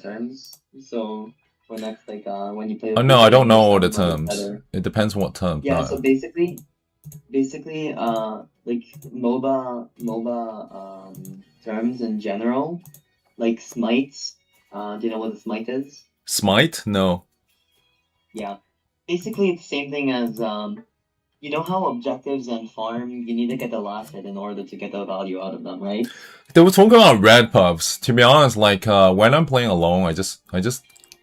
terms. So for next, like when you play Oh with no, I don't people, know all some the of them are terms. better. It depends on what terms. Yeah. No. So basically, like MOBA terms in general, like smites. Do you know what a smite is? Smite? No. Yeah. Basically, it's the same thing as you know how objectives and farm, you need to get the last hit in order to get the value out of them, right? They were talking about red puffs. To be honest, like when I'm playing alone, I just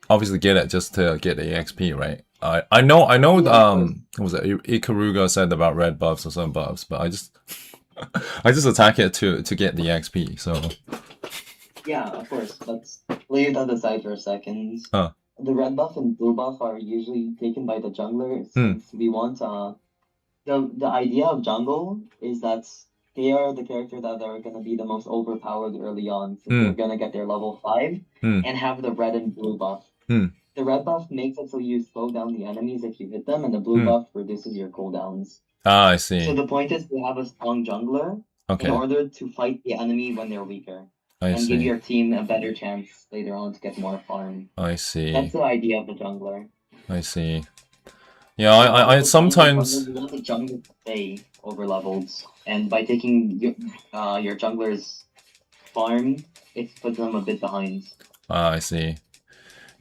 obviously get it just to get the EXP, right? I know Yeah, of course. what was it Ikaruga said about red buffs or some buffs, but I just I just attack it to get the XP. So Yeah, of course. Let's leave that aside for a second. huh. The red buff and blue buff are usually taken by the jungler Hmm. since we want the idea of jungle is that they are the character that are gonna be the most overpowered early on, so Hmm. they're gonna get their level 5 Hmm. and have the red and blue buff. Hmm. The red buff makes it so you slow down the enemies if you hit them, and the blue Hmm. buff reduces your cooldowns. Ah, I So see. the point is to have a strong jungler in Okay. order to fight the enemy when they're weaker I and give see. your team a better chance later on to get more farm. I That's see. the idea of the jungler. I see. Yeah, And I also playing the jungler, sometimes you want the jungler to stay over leveled. And by taking your jungler's farm, it puts them a bit behind. I see.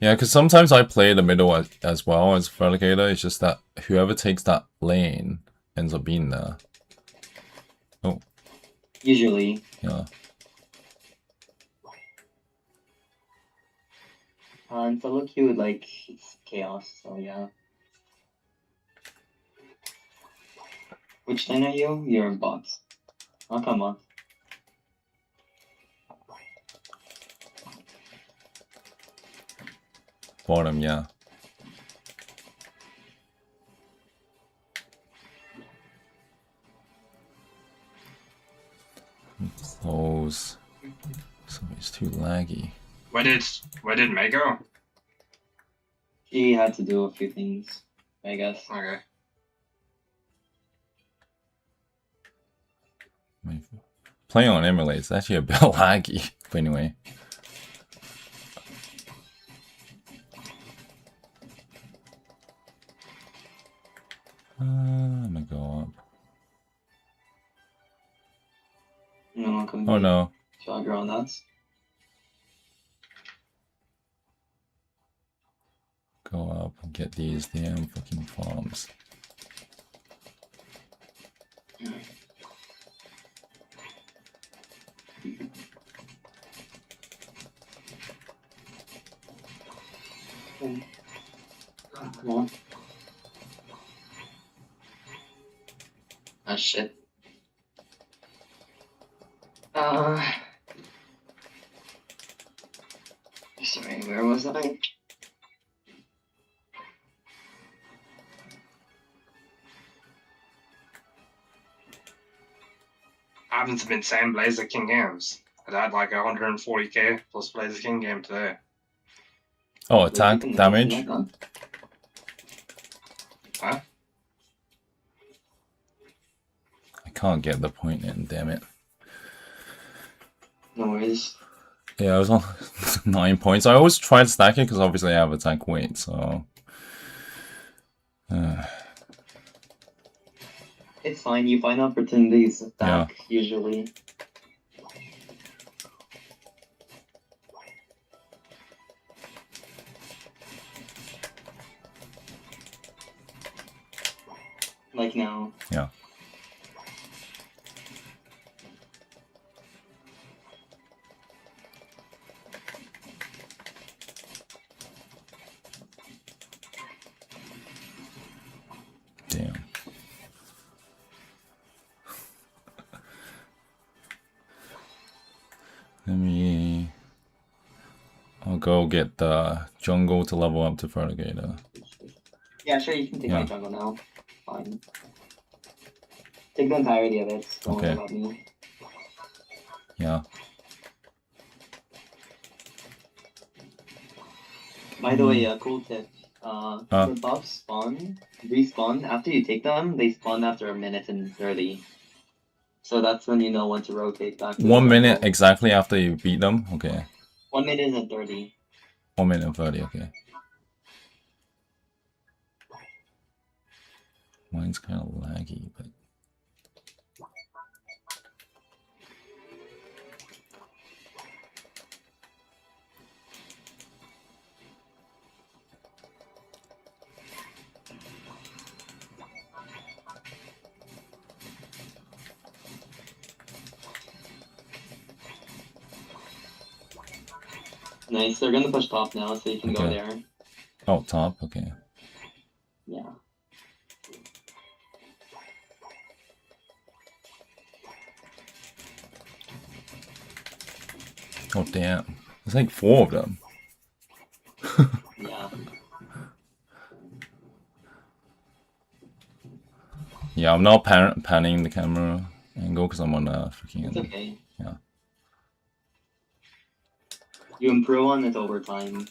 Yeah, because sometimes I play the middle as well as Feraligatr. It's just that whoever takes that lane ends up being there. Oh, Usually. yeah. And solo queue, like, it's chaos, so yeah. Which lane are you? You're in box. Oh, come on. Bottom, yeah. Close. So it's too laggy. Where did May go? She had to do a few things, I guess. Okay. Playing on emulate is actually a bit laggy. But anyway. I'm gonna go up. No, I'm coming. Oh no. Jogger on that. Go up and get these damn fucking farms. Come on. Ah, shit. Sorry, where was I? Haven't been saying Blazer King games. I had like 140k plus Blazer King game today. Oh, attack damage? Huh? I can't get the point in, damn it. No worries. Yeah, I was on 9 points. I always try to stack it because obviously I have attack weight, so. It's fine, you find opportunities to stack, usually. Like now. Yeah. Damn. I'll go get the jungle to level up to Feraligatr. Yeah, sure, you can take my jungle now. Fine. Take the entirety of it. Don't worry about me. Yeah. By the way, a cool tip. The buffs respawn after you take them. They spawn after 1:30. So that's when you know when to rotate back. 1 minute exactly after you beat them. Okay. 1 minute and 30. 1 minute and 30, okay. Mine's kind of laggy, but... Nice. They're gonna push top now, so you can go Okay. there. Oh, top, okay. Yeah. Oh, damn. There's like 4 of them. Yeah. Yeah, I'm now panning the camera angle because I'm on a freaking... It's okay. Yeah. You improve on it over time.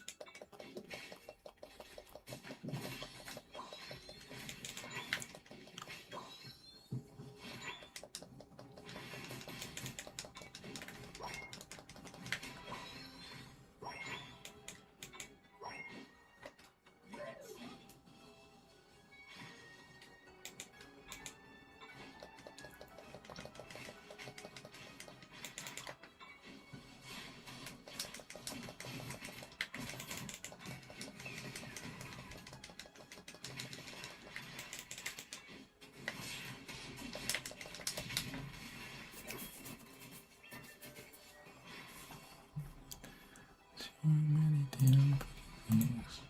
Too many damn things.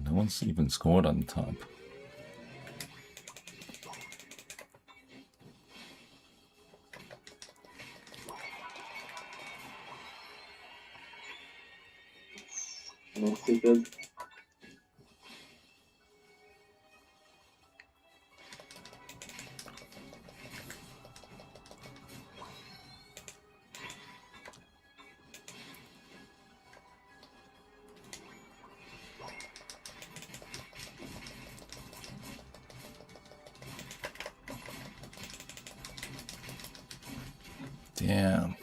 No one's even scored on top. And it's stupid. Damn.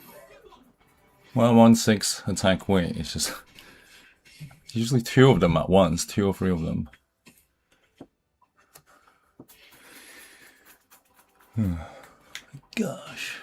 Well, 1-6 attack weight. It's just usually 2 of them at once, 2 or 3 of them. Gosh.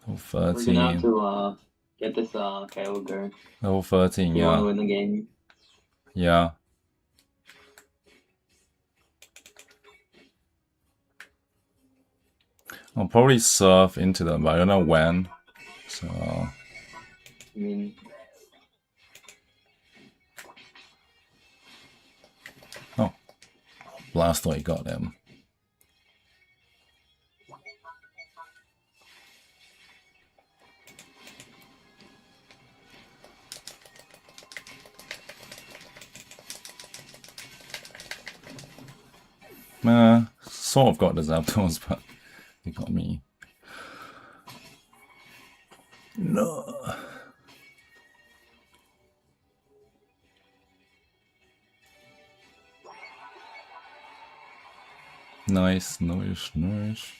Level We're gonna have 13. to get this Kyogre. Level 13, If you want to yeah. win the game. Yeah. I'll probably surf into them, but I don't know when. So, I mean, Blastoise got him. Sort of got the Zapdos, but they got me. No. Nice, nice, nice.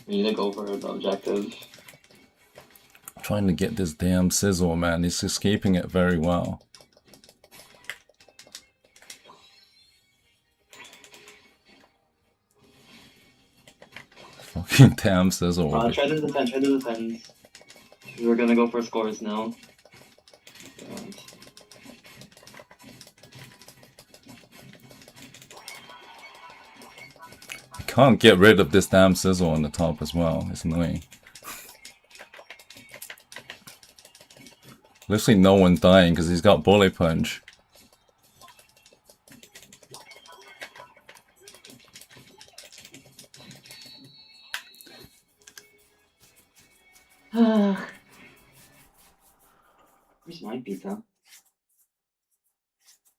We need to go for the objective. Trying to get this damn Sizzle, man. He's escaping it very well. Fucking damn Sizzle. Try to defend. We're gonna go for scores now. And I can't get rid of this damn Sizzle on the top as well. It's annoying. Literally no one dying because he's got Bullet Punch. Where's my pizza?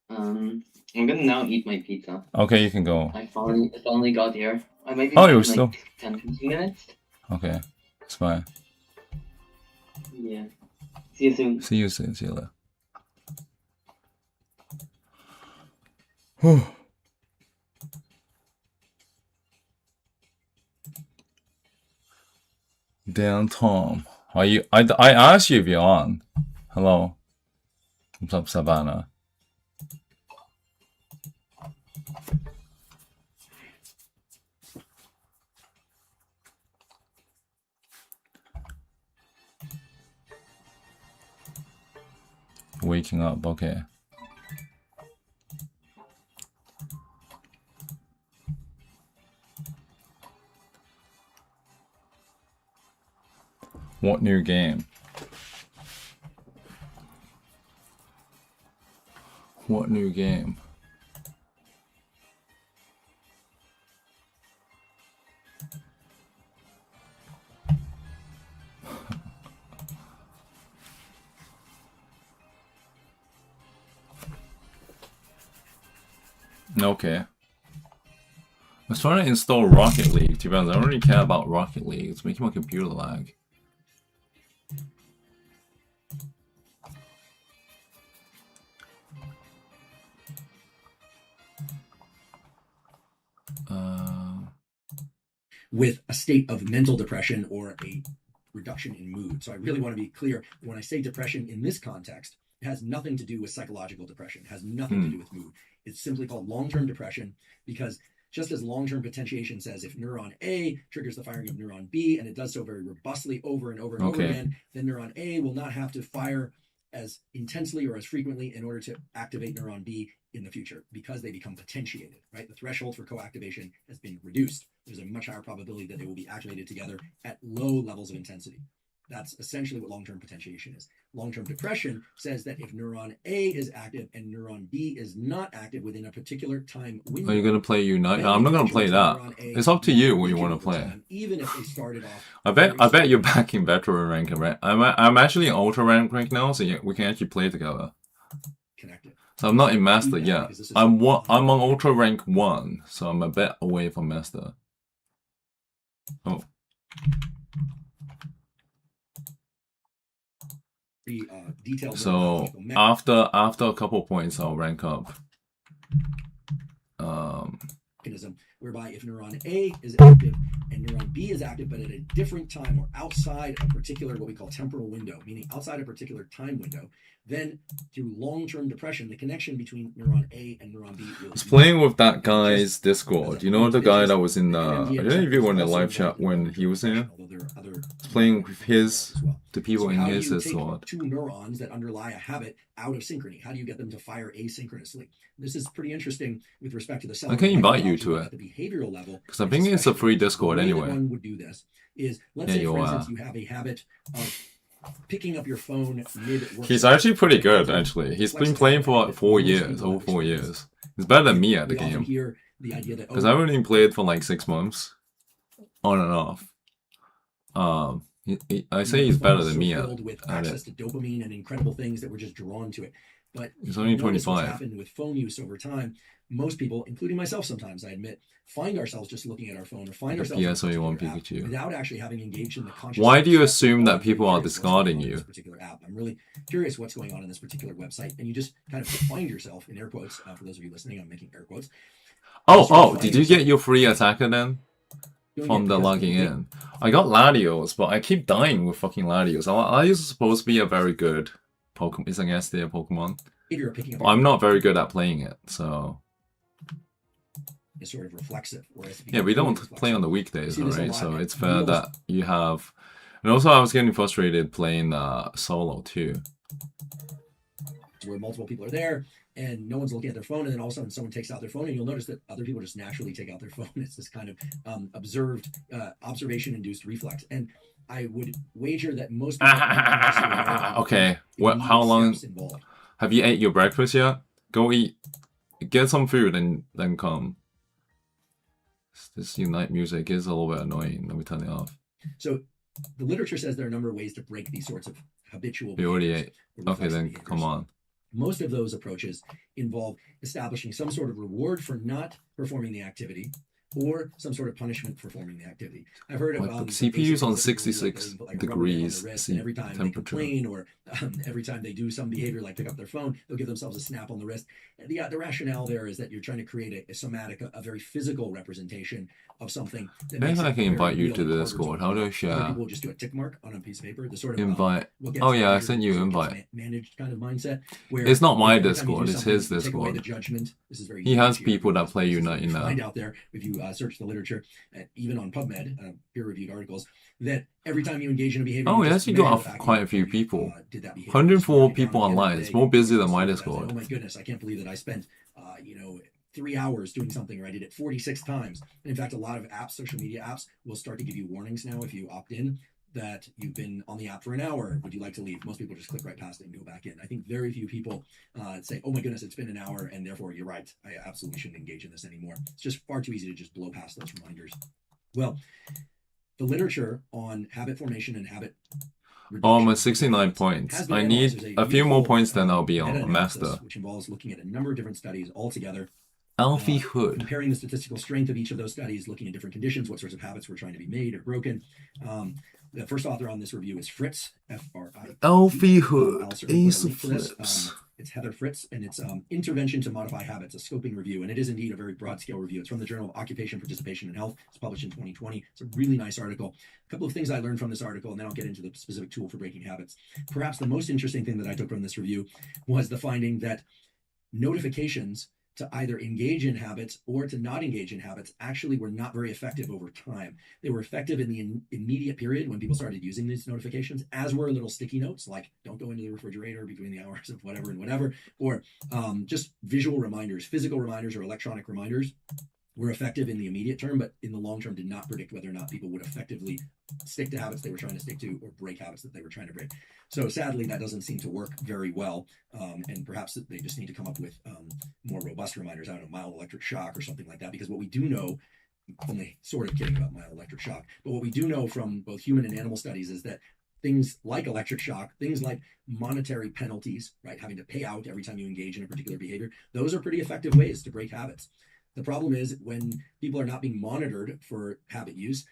I'm gonna now eat my pizza. Okay, you can go. I finally got here. I might be Oh, back you're in, still- like 10-15 minutes. Okay, it's fine. Yeah. See you soon. See you soon. See you later. Whew. Dan Tom, are you? I asked you if you're on. Hello. What's up, Savannah? Waking up. Okay. What new game? What new game? Okay. I was trying to install Rocket League. To be honest, I don't really care about Rocket League. It's making my computer lag. With a state of mental depression or a reduction in mood. So I really want to be clear, when I say depression in this context, it has nothing to do with psychological depression. It has nothing to do with mood. It's simply called long-term depression because just as long-term potentiation says if neuron A triggers the firing of neuron B and it does so very robustly over and over and over again, then neuron A will not have to fire as intensely or as frequently in order to activate neuron B in the future because they become potentiated, right? The threshold for co-activation has been reduced. There's a much higher probability that they will be activated together at low levels of intensity. That's essentially what long-term potentiation is. Long-term depression says that if neuron A is active and neuron B is not active within a particular time window. Are you gonna play Unite? No, I'm not gonna play that. It's up to you what you want to play. Time, even if they started off. I bet you're back in veteran rank, right? I'm actually in ultra rank right now, so yeah, we can actually play together. Connected. So I'm not in master yet. I'm on ultra rank 1, so I'm a bit away from master. Oh. So after a couple points, I'll rank up. Mechanism whereby if neuron A is active and neuron B is active, but at a different time or outside a particular what we call temporal window, meaning outside a particular time window, then through long-term depression, the connection between neuron A and neuron B. I was playing with that guy's Discord. You know the guy that was in the. I don't know if you were in the live chat when he was here. I was playing with the people in his Discord. Two neurons that underlie a habit out of synchrony. How do you get them to fire asynchronously? This is pretty interesting with respect to the cell. I can invite you to it. At the behavioral level, because I think it's a free Discord anyway. One would do this is let's say for instance you have a habit of picking up your phone mid-work. He's actually pretty good, actually. He's been playing for like 4 years, over 4 years. He's better than me at the game. Because I've only played for like 6 months, on and off. I say he's better than me at with access to dopamine and incredible things that we're just drawn to it. But he's only 25. What's happened with phone use over time, most people, including myself sometimes, I admit, find ourselves just looking at our phone or find ourselves Pikachu without actually having engaged in the conscious. Why do you assume that people are discarding you? This particular app. I'm really curious what's going on in this particular website, and you just kind of find yourself in air quotes. For those of you listening, I'm making air quotes. Oh! Did you get your free attacker then? Doing from it the because logging they- in. I got Latios, but I keep dying with fucking Latios. Latios is supposed to be a very good Pokemon. Isn't S a Pokemon? Behavior of picking up But I'm not very good at playing it, so is sort of reflexive, whereas yeah, we don't play on the You weekdays, see this a right? lot So at it's fair meals. that you have. And also, I was getting frustrated playing solo too. where multiple people are there and no one's looking at their phone, and then all of a sudden someone takes out their phone, and you'll notice that other people just naturally take out their phone. It's this kind of observation-induced reflex, and I would wager that most people Okay, what? How long involved. have you ate your breakfast yet? Go eat, get some food, and then come. This Unite music is a little bit annoying. Let me turn it off. So the literature says there are a number of ways to break these sorts of habitual We already behaviors ate. or Okay, reflexive then behaviors. come on. Most of those approaches involve establishing some sort of reward for not performing the activity or some sort of punishment for performing the activity. I've heard of My CPU's on 66 degrees every time they temperature. complain or every time they do some behavior like pick up their phone, they'll give themselves a snap on the wrist. And the rationale there is that you're trying to create a somatic, a very physical representation of something. That Maybe makes I it can very invite you real to and the harder to Discord. How do I Other share? people will just do a tick mark on a piece of paper. The sort of Invite. what gets Oh yeah, I behavior sent you sort an of gets invite. managed kind of mindset. Where It's not my every time you do Discord, it's something, his you take away the Discord. judgment. This is very He has unique here. people that play This is Unite what in you there. find out there if you search the literature, even on PubMed, peer-reviewed articles, that every time you engage in a behavior, Oh, you yeah, just you got measure the fact quite that a few you, people. did that behavior. 104 So you people count at the end of online. the It's day, more busy than you my say, Discord. oh my goodness, I can't believe that I spent 3 hours doing something, or I did it 46 times. And in fact, a lot of apps, social media apps, will start to give you warnings now if you opt in that you've been on the app for an hour. Would you like to leave? Most people just click right past it and go back in. I think very few people say, oh my goodness, it's been an hour, and therefore you're right. I absolutely shouldn't engage in this anymore. It's just far too easy to just blow past those reminders. Well, the literature on habit formation and habit Oh, I'm reduction at 69 has points. been I analyzed. need There's a few more beautiful, points, then I'll be on meta-analysis, Master. which involves looking at a number of different studies all together, Alfie Hood. comparing the statistical strength of each of those studies, looking at different conditions, what sorts of habits were trying to be made or broken. The first author on this review is Fritz, F-R-I. Alfie Hood. I'll certainly put Ace a of link to this. Flips. It's Heather Fritz, and it's Intervention to Modify Habits, a scoping review. And it is indeed a very broad scale review. It's from the Journal of Occupation, Participation, and Health. It's published in 2020. It's a really nice article. A couple of things I learned from this article, and then I'll get into the specific tool for breaking habits. Perhaps the most interesting thing that I took from this review was the finding that notifications to either engage in habits or to not engage in habits actually were not very effective over time. They were effective in the immediate period when people started using these notifications, as were little sticky notes like don't go into the refrigerator between the hours of whatever and whatever, or just visual reminders, physical reminders or electronic reminders were effective in the immediate term, but in the long term did not predict whether or not people would effectively stick to habits they were trying to stick to or break habits that they were trying to break. So sadly, that doesn't seem to work very well. And perhaps they just need to come up with more robust reminders. I don't know, mild electric shock or something like that. Because what we do know, only sort of kidding about mild electric shock, but what we do know from both human and animal studies is that things like electric shock, things like monetary penalties, right, having to pay out every time you engage in a particular behavior, those are pretty effective ways to break habits. The problem is when people are not being monitored for habit use.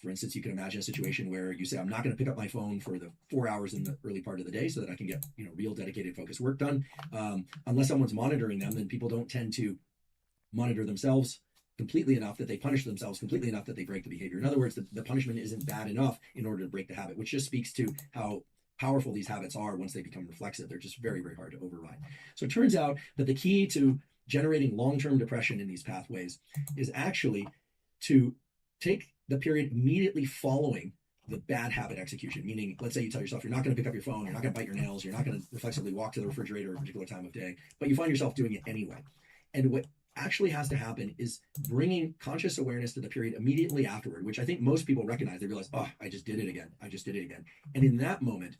For instance, you can imagine a situation where you say, I'm not going to pick up my phone for the 4 hours in the early part of the day so that I can get, real dedicated focused work done. Unless someone's monitoring them, then people don't tend to monitor themselves completely enough that they punish themselves completely enough that they break the behavior. In other words, the punishment isn't bad enough in order to break the habit, which just speaks to how powerful these habits are once they become reflexive. They're just very, very hard to override. So it turns out that the key to generating long-term depression in these pathways is actually to take the period immediately following the bad habit execution. Meaning, let's say you tell yourself you're not going to pick up your phone, you're not going to bite your nails, you're not going to reflexively walk to the refrigerator at a particular time of day, but you find yourself doing it anyway. And what actually has to happen is bringing conscious awareness to the period immediately afterward, which I think most people recognize. They realize, oh, I just did it again. And in that moment,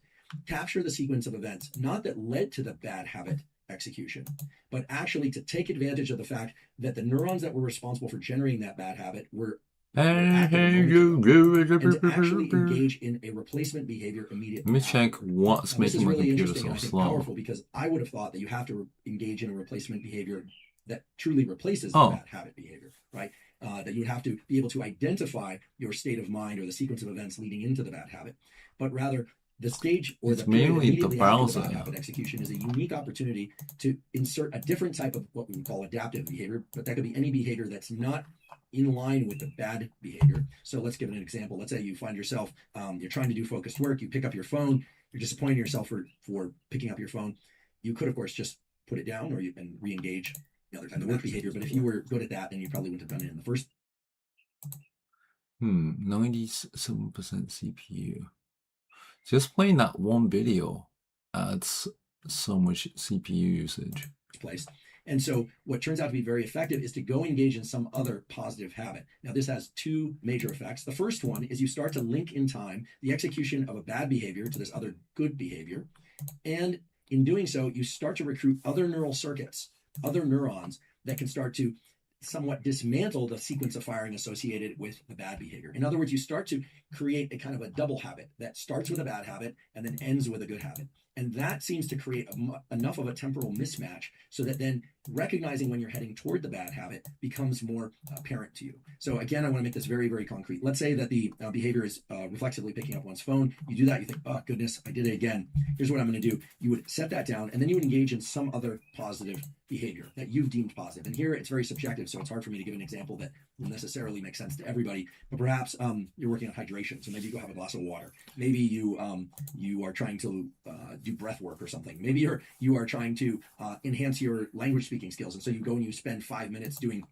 capture the sequence of events, not that led to the bad habit execution, but actually to take advantage of the fact that the neurons that were responsible for generating that bad habit were active and to actually engage in a replacement behavior immediately. Let me check what's Now, this is making my really computer interesting so and I think slow. powerful, because I would have thought that you have to engage in a replacement behavior that truly replaces the bad habit behavior, right? That you would have to be able to identify your state of mind or the sequence of events leading into the bad habit, but rather the stage or It's the period mainly the immediately after browser. the bad habit execution is a unique opportunity to insert a different type of what we would call adaptive behavior, but that could be any behavior that's not in line with the bad behavior. So let's give an example. Let's say you find yourself, you're trying to do focused work, you pick up your phone, you're disappointing yourself for picking up your phone. You could, of course, just put it down and re-engage the other kind of work behavior. But if you were good at that, then you probably wouldn't have done it in the first. 97% CPU. Just playing that one video adds so much CPU usage. Place. And so what turns out to be very effective is to go engage in some other positive habit. Now, this has two major effects. The first one is you start to link in time the execution of a bad behavior to this other good behavior. And in doing so, you start to recruit other neural circuits, other neurons that can start to somewhat dismantle the sequence of firing associated with the bad behavior. In other words, you start to create a kind of a double habit that starts with a bad habit and then ends with a good habit. And that seems to create enough of a temporal mismatch so that then recognizing when you're heading toward the bad habit becomes more apparent to you. So again, I want to make this very, very concrete. Let's say that the behavior is reflexively picking up one's phone. You do that, you think, oh goodness, I did it again. Here's what I'm going to do. You would set that down and then you would engage in some other positive behavior that you've deemed positive. And here it's very subjective, so it's hard for me to give an example that will necessarily make sense to everybody. But perhaps you're working on hydration, so maybe you go have a glass of water. Maybe you are trying to do breath work or something. Maybe you are trying to enhance your language speaking skills, and so you go and you spend 5 minutes doing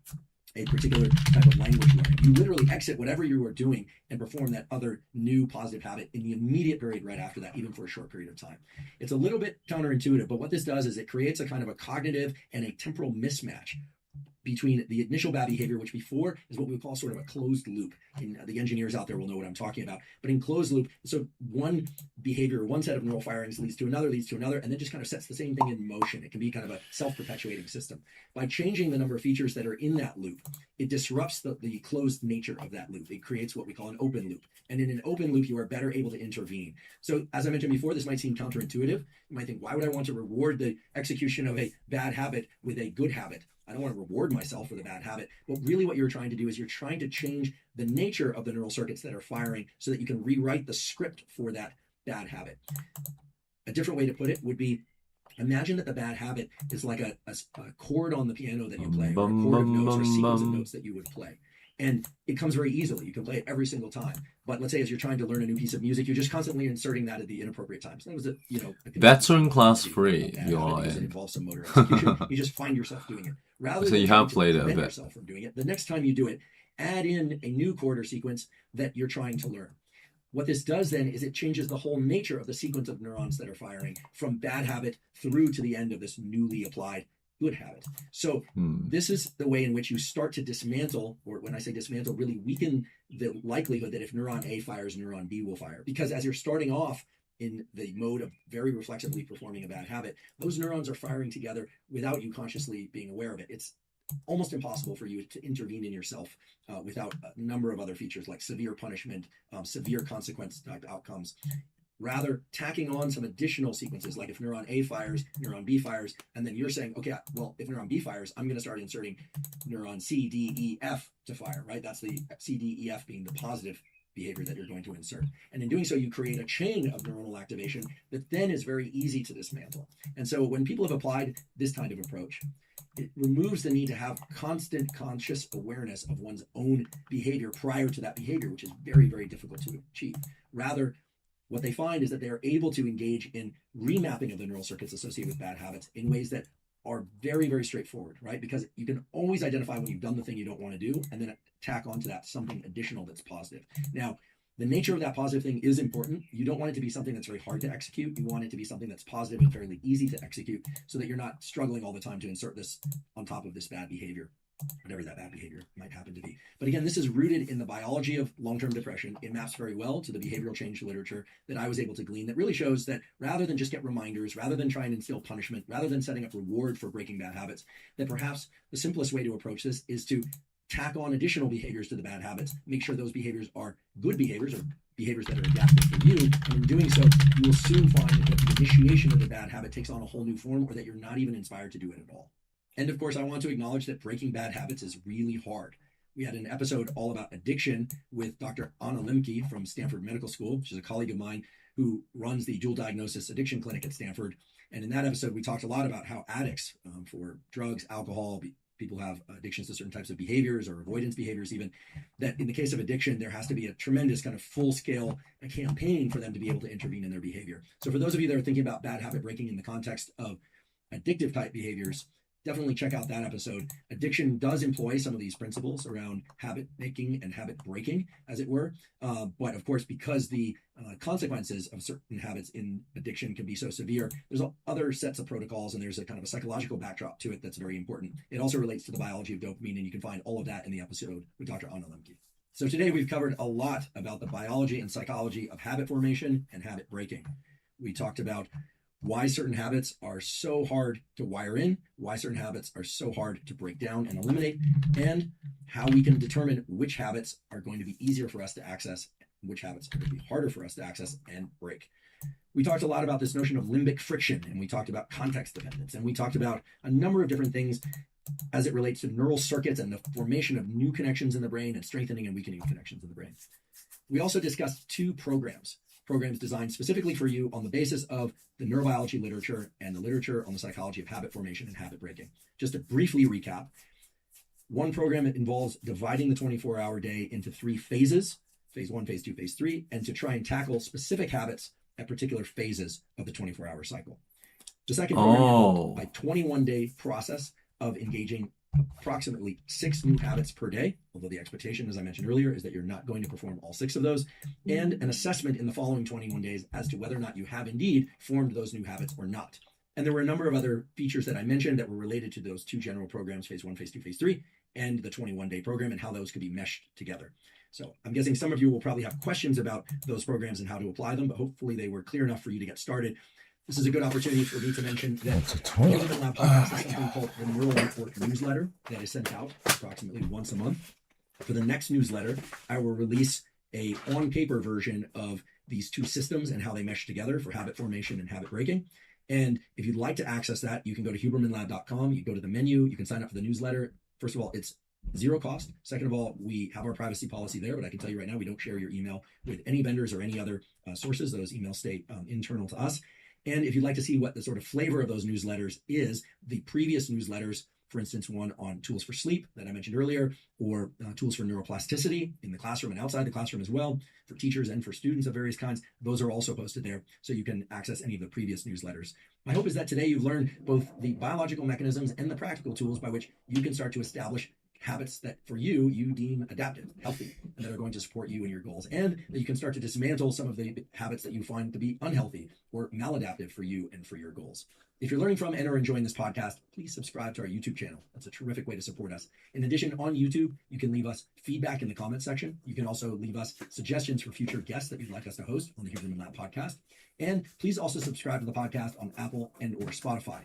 a particular type of language learning. You literally exit whatever you are doing and perform that other new positive habit in the immediate period right after that, even for a short period of time. It's a little bit counterintuitive, but what this does is it creates a kind of a cognitive and a temporal mismatch between the initial bad behavior, which before is what we would call sort of a closed loop. And the engineers out there will know what I'm talking about. But in closed loop, so one behavior, one set of neural firings leads to another, and then just kind of sets the same thing in motion. It can be kind of a self-perpetuating system. By changing the number of features that are in that loop, it disrupts the closed nature of that loop. It creates what we call an open loop. And in an open loop, you are better able to intervene. So as I mentioned before, this might seem counterintuitive. You might think, why would I want to reward the execution of a bad habit with a good habit? I don't want to reward myself for the bad habit. But really what you're trying to do is you're trying to change the nature of the neural circuits that are firing so that you can rewrite the script for that bad habit. A different way to put it would be, imagine that the bad habit is like a chord on the piano that you play, or a chord of notes or a sequence of notes that you would play. And it comes very easily. You can play it every single time. But let's say as you're trying to learn a new piece of music, you're just constantly inserting that at the inappropriate times. That was That's in class 3. You are in. It involves some motor execution. You just find yourself doing it. Rather than you have played it a bit. yourself from doing it, the next time you do it, add in a new chord or sequence that you're trying to learn. What this does then is it changes the whole nature of the sequence of neurons that are firing from bad habit through to the end of this newly applied good habit. So this is the way in which you start to dismantle, or when I say dismantle, really weaken the likelihood that if neuron A fires, neuron B will fire. Because as you're starting off in the mode of very reflexively performing a bad habit, those neurons are firing together without you consciously being aware of it. It's almost impossible for you to intervene in yourself without a number of other features like severe punishment, severe consequence type outcomes. Rather, tacking on some additional sequences, like if neuron A fires, neuron B fires, and then you're saying, okay, well, if neuron B fires, I'm going to start inserting neuron C, D, E, F to fire, right? That's the C, D, E, F being the positive behavior that you're going to insert. And in doing so, you create a chain of neuronal activation that then is very easy to dismantle. And so when people have applied this kind of approach, it removes the need to have constant conscious awareness of one's own behavior prior to that behavior, which is very, very difficult to achieve. Rather, what they find is that they are able to engage in remapping of the neural circuits associated with bad habits in ways that are very, very straightforward, right? Because you can always identify when you've done the thing you don't want to do and then tack onto that something additional that's positive. Now, the nature of that positive thing is important. You don't want it to be something that's very hard to execute. You want it to be something that's positive and fairly easy to execute so that you're not struggling all the time to insert this on top of this bad behavior, whatever that bad behavior might happen to be. But again, this is rooted in the biology of long-term depression. It maps very well to the behavioral change literature that I was able to glean that really shows that rather than just get reminders, rather than try and instill punishment, rather than setting up reward for breaking bad habits, that perhaps the simplest way to approach this is to tack on additional behaviors to the bad habits, make sure those behaviors are good behaviors or behaviors that are adapted for you. And in doing so, you will soon find that the initiation of the bad habit takes on a whole new form or that you're not even inspired to do it at all. And of course, I want to acknowledge that breaking bad habits is really hard. We had an episode all about addiction with Dr. Anna Lemke from Stanford Medical School. She's a colleague of mine who runs the dual diagnosis addiction clinic at Stanford. And in that episode, we talked a lot about how addicts for drugs, alcohol, people have addictions to certain types of behaviors or avoidance behaviors, even, that in the case of addiction, there has to be a tremendous kind of full-scale campaign for them to be able to intervene in their behavior. So for those of you that are thinking about bad habit breaking in the context of addictive type behaviors, definitely check out that episode. Addiction does employ some of these principles around habit making and habit breaking, as it were. But of course, because the consequences of certain habits in addiction can be so severe, there's other sets of protocols, and there's a kind of a psychological backdrop to it that's very important. It also relates to the biology of dopamine, and you can find all of that in the episode with Dr. Anna Lemke. So today we've covered a lot about the biology and psychology of habit formation and habit breaking. We talked about why certain habits are so hard to wire in, why certain habits are so hard to break down and eliminate, and how we can determine which habits are going to be easier for us to access, which habits are going to be harder for us to access and break. We talked a lot about this notion of limbic friction, and we talked about context dependence, and we talked about a number of different things as it relates to neural circuits and the formation of new connections in the brain and strengthening and weakening connections in the brain. We also discussed 2 programs designed specifically for you on the basis of the neurobiology literature and the literature on the psychology of habit formation and habit breaking. Just to briefly recap, one program involves dividing the 24-hour day into 3 phases, phase 1, phase 2, phase 3, and to try and tackle specific habits at particular phases of the 24-hour cycle. The second program involved a 21-day process of engaging approximately 6 new habits per day, although the expectation, as I mentioned earlier, is that you're not going to perform all 6 of those, and an assessment in the following 21 days as to whether or not you have indeed formed those new habits or not. And there were a number of other features that I mentioned that were related to those 2 general programs, phase 1, phase 2, phase 3, and the 21-day program, and how those could be meshed together. So I'm guessing some of you will probably have questions about those programs and how to apply them, but hopefully they were clear enough for you to get started. This is a good opportunity for me to mention that the Huberman Lab podcast is something called the Neural Network newsletter that is sent out approximately once a month. For the next newsletter, I will release a on-paper version of these 2 systems and how they mesh together for habit formation and habit breaking. And if you'd like to access that, you can go to hubermanlab.com. You go to the menu. You can sign up for the newsletter. First of all, it's 0 cost. Second of all, we have our privacy policy there, but I can tell you right now, we don't share your email with any vendors or any other sources. Those emails stay internal to us. And if you'd like to see what the sort of flavor of those newsletters is, the previous newsletters, for instance, one on tools for sleep that I mentioned earlier, or tools for neuroplasticity in the classroom and outside the classroom as well, for teachers and for students of various kinds, those are also posted there, so you can access any of the previous newsletters. My hope is that today you've learned both the biological mechanisms and the practical tools by which you can start to establish habits that for you deem adaptive, healthy, and that are going to support you and your goals, and that you can start to dismantle some of the habits that you find to be unhealthy or maladaptive for you and for your goals. If you're learning from and are enjoying this podcast, please subscribe to our YouTube channel. That's a terrific way to support us. In addition, on YouTube, you can leave us feedback in the comments section. You can also leave us suggestions for future guests that you'd like us to host on the Huberman Lab podcast. And please also subscribe to the podcast on Apple and or Spotify.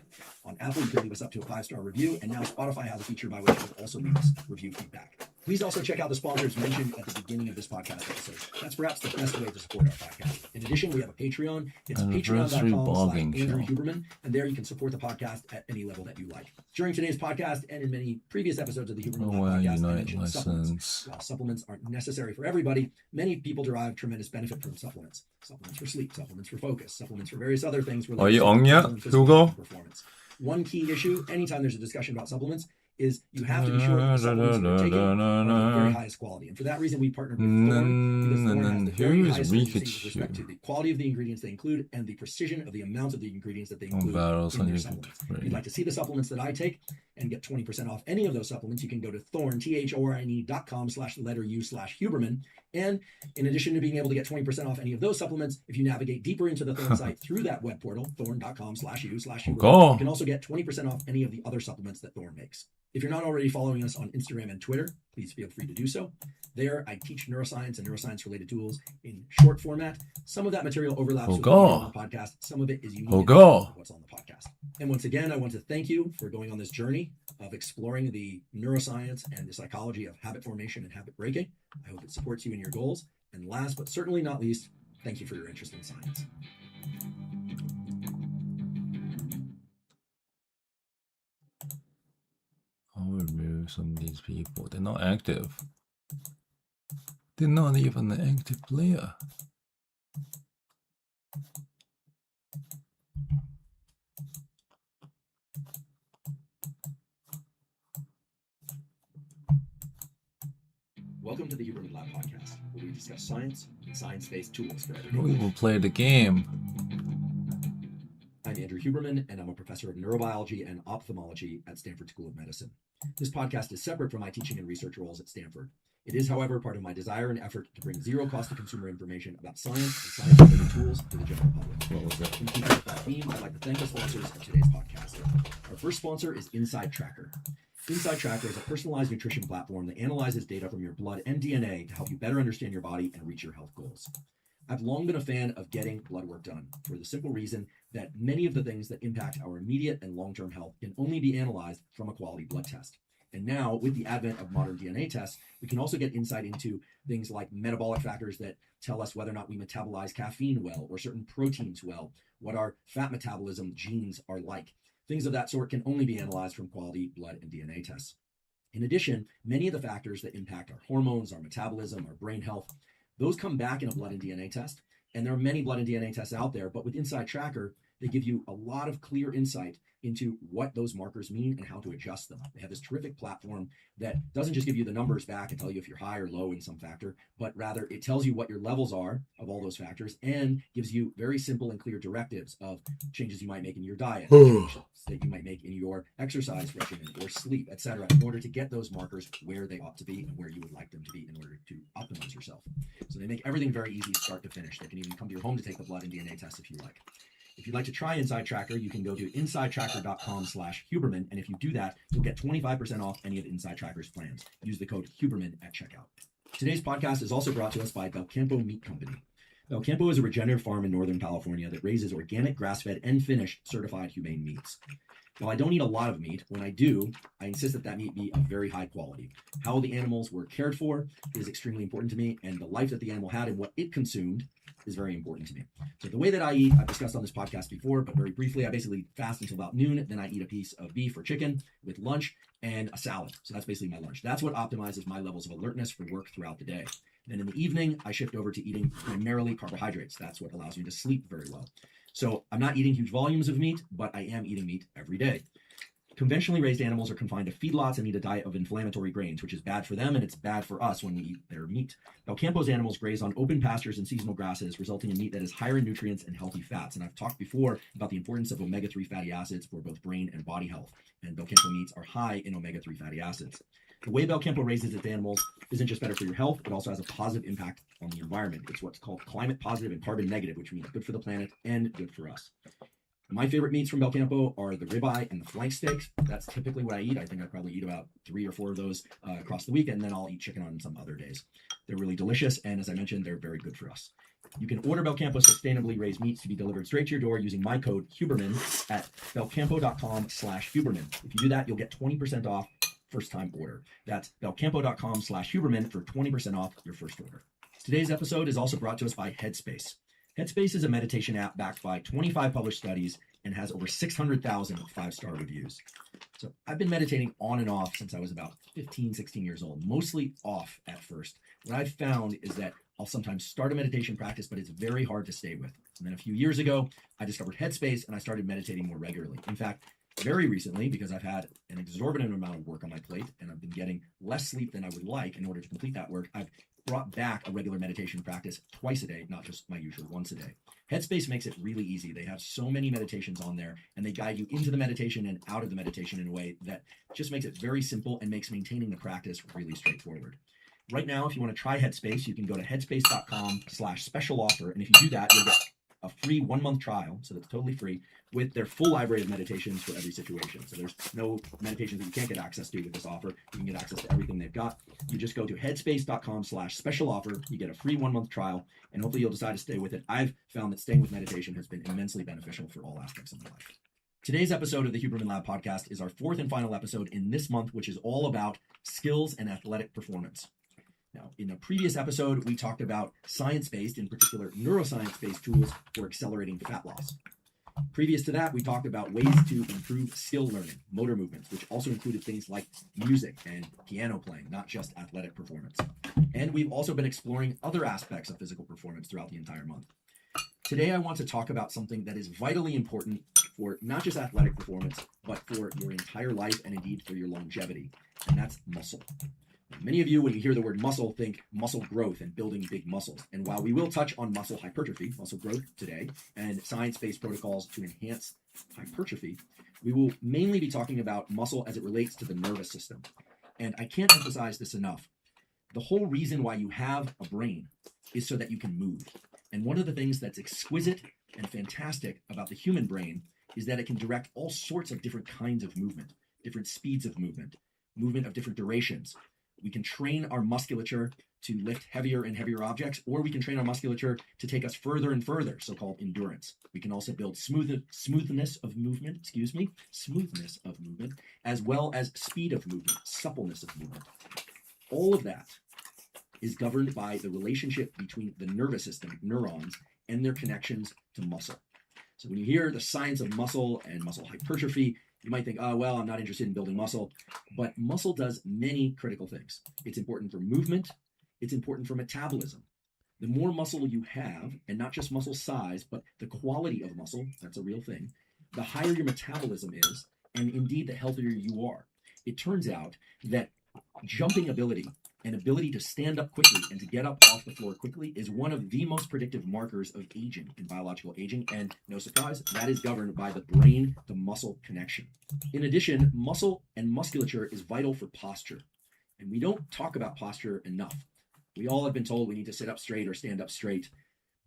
On Apple, you can leave us up to a 5-star review, and now Spotify has a feature by which you can also leave us review feedback. Please also check out the sponsors mentioned at the beginning of this podcast episode. That's perhaps the best way to support our podcast. In addition, we have a Patreon. It's patreon.com/Andrew Huberman, and there you can support the podcast at any level that you like. During today's podcast and in many previous episodes of the Huberman Lab podcast, I mentioned supplements. While supplements aren't necessary for everybody, many people derive tremendous benefit from supplements. Supplements for sleep, supplements for focus, supplements for various other things related to performance. One key issue, anytime there's a discussion about supplements, is you have to be sure that the supplements that you're taking are of the very highest quality. And for that reason, we partnered with Thorne, because Thorne has the very highest efficiency with respect to the quality of the ingredients they include and the precision of the amount of the ingredients that they include in their supplements. If you'd like to see the supplements that I take and get 20% off any of those supplements, you can go to Thorne, THORNE.com/U/Huberman. And in addition to being able to get 20% off any of those supplements, if you navigate deeper into the Thorne site through that web portal, thorne.com/U/Huberman, you can also get 20% off any of the other supplements that Thorne makes. If you're not already following us on Instagram and Twitter, please feel free to do so. There, I teach neuroscience and neuroscience-related tools in short format. Some of that material overlaps with what's on the podcast. Some of it is unique to what's on the podcast. And once again, I want to thank you for going on this journey of exploring the neuroscience and the psychology of habit formation and habit breaking. I hope it supports you in your goals. And last but certainly not least, thank you for your interest in science. I'll remove some of these people. They're not active. They're not even an active player. Welcome to the Huberman Lab podcast, where we discuss science and science-based tools for everyday We life. will play the game. I'm Andrew Huberman, and I'm a professor of neurobiology and ophthalmology at Stanford School of Medicine. This podcast is separate from my teaching and research roles at Stanford. It is, however, part of my desire and effort to bring zero cost to consumer information about science and science-related tools to the general public. What was it? In keeping with that theme, I'd like to thank the sponsors of today's podcast. Our first sponsor is Inside Tracker. Inside Tracker is a personalized nutrition platform that analyzes data from your blood and DNA to help you better understand your body and reach your health goals. I've long been a fan of getting blood work done for the simple reason that many of the things that impact our immediate and long-term health can only be analyzed from a quality blood test. And now, with the advent of modern DNA tests, we can also get insight into things like metabolic factors that tell us whether or not we metabolize caffeine well or certain proteins well, what our fat metabolism genes are like. Things of that sort can only be analyzed from quality blood and DNA tests. In addition, many of the factors that impact our hormones, our metabolism, our brain health, those come back in a blood and DNA test. And there are many blood and DNA tests out there, but with Inside Tracker, they give you a lot of clear insight into what those markers mean and how to adjust them. They have this terrific platform that doesn't just give you the numbers back and tell you if you're high or low in some factor, but rather it tells you what your levels are of all those factors and gives you very simple and clear directives of changes you might make in your diet, changes that you might make in your exercise regimen or sleep, etc., in order to get those markers where they ought to be and where you would like them to be in order to optimize yourself. So they make everything very easy start to finish. They can even come to your home to take the blood and DNA test if you like. If you'd like to try Inside Tracker, you can go to insidetracker.com/Huberman. And if you do that, you'll get 25% off any of Inside Tracker's plans. Use the code Huberman at checkout. Today's podcast is also brought to us by Belcampo Meat Company. Belcampo is a regenerative farm in Northern California that raises organic, grass-fed, and finished certified humane meats. While I don't eat a lot of meat, when I do, I insist that meat be of very high quality. How the animals were cared for is extremely important to me, and the life that the animal had and what it consumed is very important to me. So the way that I eat, I've discussed on this podcast before, but very briefly, I basically fast until about noon. Then I eat a piece of beef or chicken with lunch and a salad. So that's basically my lunch. That's what optimizes my levels of alertness for work throughout the day. Then in the evening, I shift over to eating primarily carbohydrates. That's what allows me to sleep very well. So I'm not eating huge volumes of meat, but I am eating meat every day. Conventionally raised animals are confined to feedlots and eat a diet of inflammatory grains, which is bad for them and it's bad for us when we eat their meat. Belcampo's animals graze on open pastures and seasonal grasses, resulting in meat that is higher in nutrients and healthy fats. And I've talked before about the importance of omega-3 fatty acids for both brain and body health. And Belcampo meats are high in omega-3 fatty acids. The way Belcampo raises its animals isn't just better for your health, it also has a positive impact on the environment. It's what's called climate positive and carbon negative, which means good for the planet and good for us. My favorite meats from Belcampo are the ribeye and the flank steaks. That's typically what I eat. I think I probably eat about 3 or 4 of those across the week, and then I'll eat chicken on some other days. They're really delicious, and as I mentioned, they're very good for us. You can order Belcampo sustainably raised meats to be delivered straight to your door using my code Huberman at belcampo.com/Huberman. If you do that, you'll get 20% off first-time order. That's belcampo.com/Huberman for 20% off your first order. Today's episode is also brought to us by Headspace. Headspace is a meditation app backed by 25 published studies and has over 600,000 5-star reviews. So I've been meditating on and off since I was about 15, 16 years old, mostly off at first. What I've found is that I'll sometimes start a meditation practice, but it's very hard to stay with. And then a few years ago, I discovered Headspace and I started meditating more regularly. In fact, very recently, because I've had an exorbitant amount of work on my plate and I've been getting less sleep than I would like in order to complete that work, I've brought back a regular meditation practice twice a day, not just my usual once a day. Headspace makes it really easy. They have so many meditations on there, and they guide you into the meditation and out of the meditation in a way that just makes it very simple and makes maintaining the practice really straightforward. Right now, if you want to try Headspace, you can go to headspace.com/special offer, and if you do that, you'll get a free 1-month trial, so that's totally free, with their full library of meditations for every situation. So there's no meditations that you can't get access to with this offer. You can get access to everything they've got. You just go to headspace.com/special offer. You get a free 1-month trial, and hopefully you'll decide to stay with it. I've found that staying with meditation has been immensely beneficial for all aspects of my life. Today's episode of the Huberman Lab podcast is our 4th and final episode in this month, which is all about skills and athletic performance. Now, in a previous episode, we talked about science-based, in particular neuroscience-based tools for accelerating fat loss. Previous to that, we talked about ways to improve skill learning, motor movements, which also included things like music and piano playing, not just athletic performance. And we've also been exploring other aspects of physical performance throughout the entire month. Today, I want to talk about something that is vitally important for not just athletic performance, but for your entire life and indeed for your longevity, and that's muscle. Many of you, when you hear the word muscle, think muscle growth and building big muscles. And while we will touch on muscle hypertrophy, muscle growth today, and science-based protocols to enhance hypertrophy, we will mainly be talking about muscle as it relates to the nervous system. And I can't emphasize this enough. The whole reason why you have a brain is so that you can move. And one of the things that's exquisite and fantastic about the human brain is that it can direct all sorts of different kinds of movement, different speeds of movement, movement of different durations. We can train our musculature to lift heavier and heavier objects, or we can train our musculature to take us further and further, so-called endurance. We can also build smoothness of movement, as well as speed of movement, suppleness of movement. All of that is governed by the relationship between the nervous system, neurons, and their connections to muscle. So when you hear the science of muscle and muscle hypertrophy, you might think, oh, well, I'm not interested in building muscle. But muscle does many critical things. It's important for movement. It's important for metabolism. The more muscle you have, and not just muscle size, but the quality of muscle, that's a real thing, the higher your metabolism is, and indeed the healthier you are. It turns out that jumping ability and ability to stand up quickly and to get up off the floor quickly is one of the most predictive markers of aging in biological aging. And no surprise, that is governed by the brain to muscle connection. In addition, muscle and musculature is vital for posture. And we don't talk about posture enough. We all have been told we need to sit up straight or stand up straight.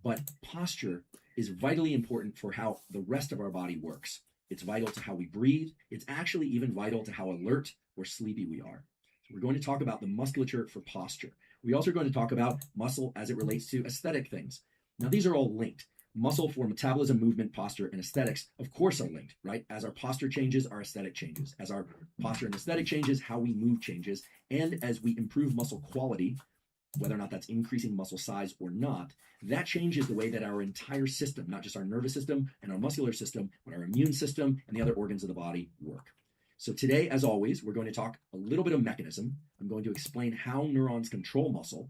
But posture is vitally important for how the rest of our body works. It's vital to how we breathe. It's actually even vital to how alert or sleepy we are. We're going to talk about the musculature for posture. We also are going to talk about muscle as it relates to aesthetic things. Now, these are all linked. Muscle for metabolism, movement, posture, and aesthetics, of course, are linked, right? As our posture changes, our aesthetic changes. As our posture and aesthetic changes, how we move changes. And as we improve muscle quality, whether or not that's increasing muscle size or not, that changes the way that our entire system, not just our nervous system and our muscular system, but our immune system and the other organs of the body work. So today, as always, we're going to talk a little bit of mechanism. I'm going to explain how neurons control muscle.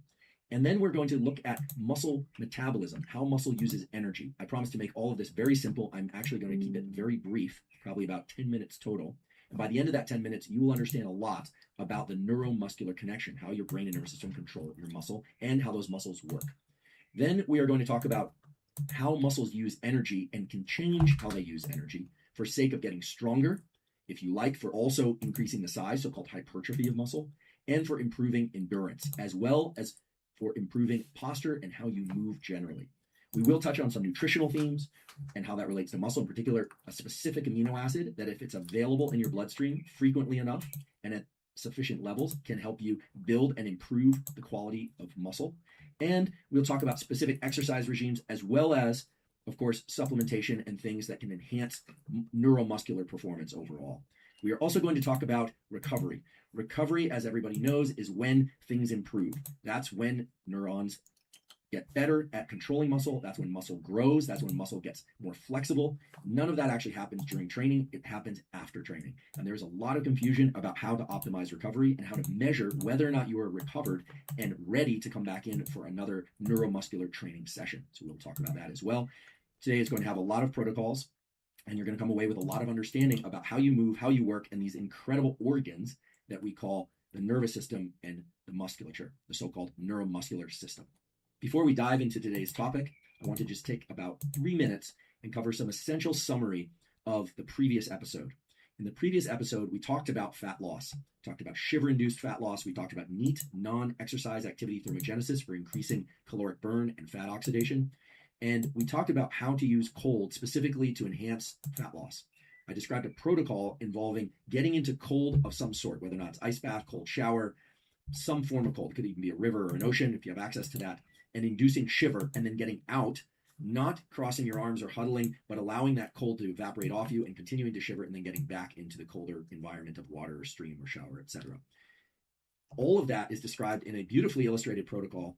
And then we're going to look at muscle metabolism, how muscle uses energy. I promise to make all of this very simple. I'm actually going to keep it very brief, probably about 10 minutes total. And by the end of that 10 minutes, you will understand a lot about the neuromuscular connection, how your brain and nervous system control your muscle, and how those muscles work. Then we are going to talk about how muscles use energy and can change how they use energy for sake of getting stronger, if you like, for also increasing the size, so-called hypertrophy of muscle, and for improving endurance, as well as for improving posture and how you move generally. We will touch on some nutritional themes and how that relates to muscle, in particular, a specific amino acid that if it's available in your bloodstream frequently enough and at sufficient levels can help you build and improve the quality of muscle. And we'll talk about specific exercise regimes as well as, of course, supplementation and things that can enhance neuromuscular performance overall. We are also going to talk about recovery. Recovery, as everybody knows, is when things improve. That's when neurons get better at controlling muscle. That's when muscle grows. That's when muscle gets more flexible. None of that actually happens during training. It happens after training. And there's a lot of confusion about how to optimize recovery and how to measure whether or not you are recovered and ready to come back in for another neuromuscular training session. So we'll talk about that as well. Today is going to have a lot of protocols, and you're going to come away with a lot of understanding about how you move, how you work, and these incredible organs that we call the nervous system and the musculature, the so-called neuromuscular system. Before we dive into today's topic, I want to just take about 3 minutes and cover some essential summary of the previous episode. In the previous episode, we talked about fat loss, talked about shiver-induced fat loss. We talked about NEAT, non-exercise activity thermogenesis, for increasing caloric burn and fat oxidation. And we talked about how to use cold specifically to enhance fat loss. I described a protocol involving getting into cold of some sort, whether or not it's ice bath, cold shower, some form of cold. It could even be a river or an ocean if you have access to that, and inducing shiver and then getting out, not crossing your arms or huddling, but allowing that cold to evaporate off you and continuing to shiver and then getting back into the colder environment of water or stream or shower, etc. All of that is described in a beautifully illustrated protocol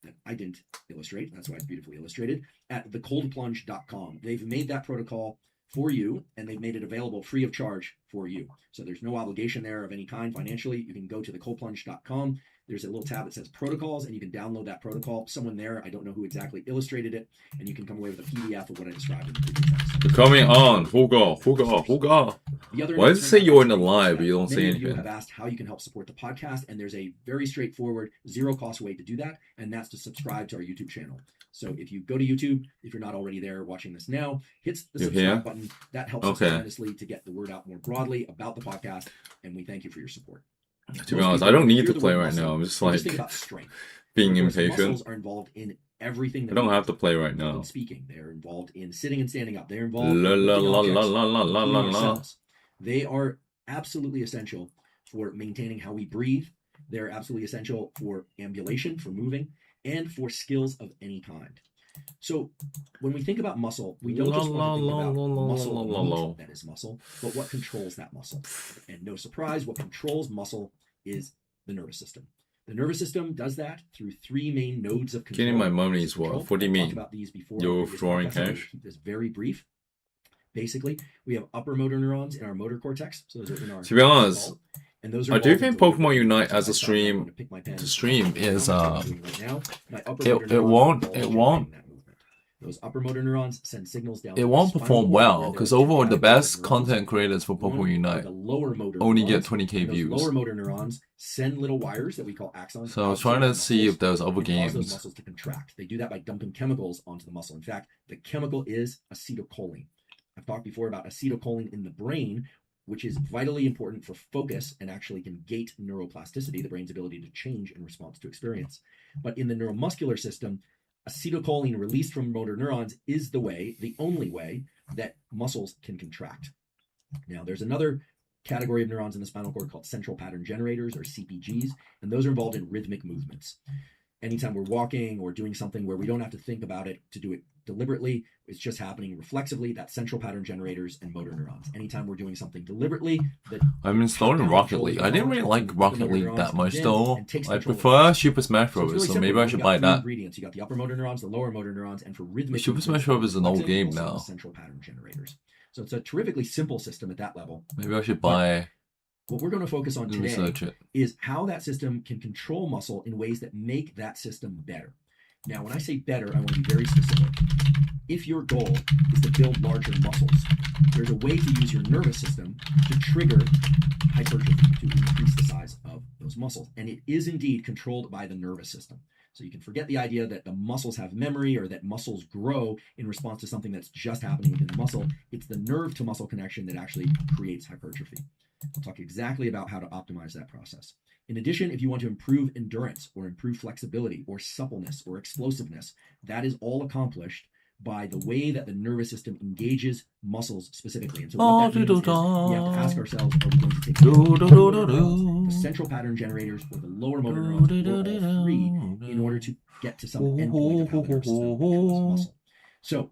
that I didn't illustrate. That's why it's beautifully illustrated at thecoldplunge.com. They've made that protocol for you, and they've made it available free of charge for you. So there's no obligation there of any kind financially. You can go to thecoldplunge.com. there's a little tab that says protocols, and you can download that protocol. Someone there, I don't know who exactly illustrated it, and you can come away with a PDF of what I described in the previous episode. You're coming on. Hugo. The other Why does it say you're in the live, but you don't say many of you anything? have asked how you can help support the podcast, and there's a very straightforward, zero-cost way to do that, and that's to subscribe to our YouTube channel. So if you go to YouTube, if you're not already there watching this now, hit the You're subscribe here? button. That helps us Okay. tremendously to get the word out more broadly about the podcast, and we thank you for your support. To be honest, I don't need to play right now. I'm just Just like think about strength. being Of course, impatient. muscles are involved in everything. I don't have to play right in now. speaking. They're involved in sitting and standing up. They're involved La in la lifting la objects, la la la la la including la. ourselves. They are absolutely essential for maintaining how we breathe. They're absolutely essential for ambulation, for moving, and for skills of any kind. So when we think about muscle, we don't just want to think about muscle meat that is muscle, but what controls that muscle. And no surprise, what controls muscle is the nervous system. The nervous system does that through three main nodes of control. Getting my money's Control. worth. What do you I've talked mean? about these before. You're in previous throwing podcasts. I'm gonna cash? Keep this very brief. Basically, we have upper motor neurons in our motor cortex. So those are in our To be honest, skull, and those are I do involved think in delivering Pokemon Unite information. as a I thought I stream wanted to pick my pen to stream right is now, which I'm doing right now. My upper it- motor it neurons won't- are it generating won't- that movement. Those upper motor neurons send signals down. it to won't the spinal perform cord, well where because there are overall the two best neurons. content creators for One Pokemon are Unite the lower motor only get neurons, 20k and those views. lower motor neurons send little wires that we call axons. So I was out trying the to see muscles if there's other and cause those games. muscles to contract. They do that by dumping chemicals onto the muscle. In fact, the chemical is acetylcholine. I've talked before about acetylcholine in the brain, which is vitally important for focus and actually can gate neuroplasticity, the brain's ability to change in response to experience. But in the neuromuscular system, acetylcholine released from motor neurons is the only way that muscles can contract. Now, there's another category of neurons in the spinal cord called central pattern generators, or CPGs, and those are involved in rhythmic movements. Anytime we're walking or doing something where we don't have to think about it to do it deliberately, it's just happening reflexively, that's central pattern generators and motor neurons. Anytime we're doing something deliberately, I'm installing Rocket League. I didn't really like Rocket League that much though. I prefer Super Smash So it's Bros. really So simple. maybe I You should got buy three that. ingredients. You got the upper motor neurons, the lower motor neurons, and for rhythmic Super movements, Smash Bros. Is an old reflexive, game also now. the central pattern generators. So it's a terrifically simple system at that level. Maybe I should buy What we're going to focus on and today research it. is how that system can control muscle in ways that make that system better. Now, when I say better, I want to be very specific. If your goal is to build larger muscles, there's a way to use your nervous system to trigger hypertrophy, to increase the size of those muscles. And it is indeed controlled by the nervous system. So you can forget the idea that the muscles have memory or that muscles grow in response to something that's just happening within the muscle. It's the nerve to muscle connection that actually creates hypertrophy. I'll talk exactly about how to optimize that process. In addition, if you want to improve endurance or improve flexibility or suppleness or explosiveness, that is all accomplished by the way that the nervous system engages muscles specifically. And so what that means is we have to ask ourselves, are we going to take the upper motor neurons, the central pattern generators, or the lower motor neurons, or all three, in order to get to some endpoint of how the nervous system controls muscle. So,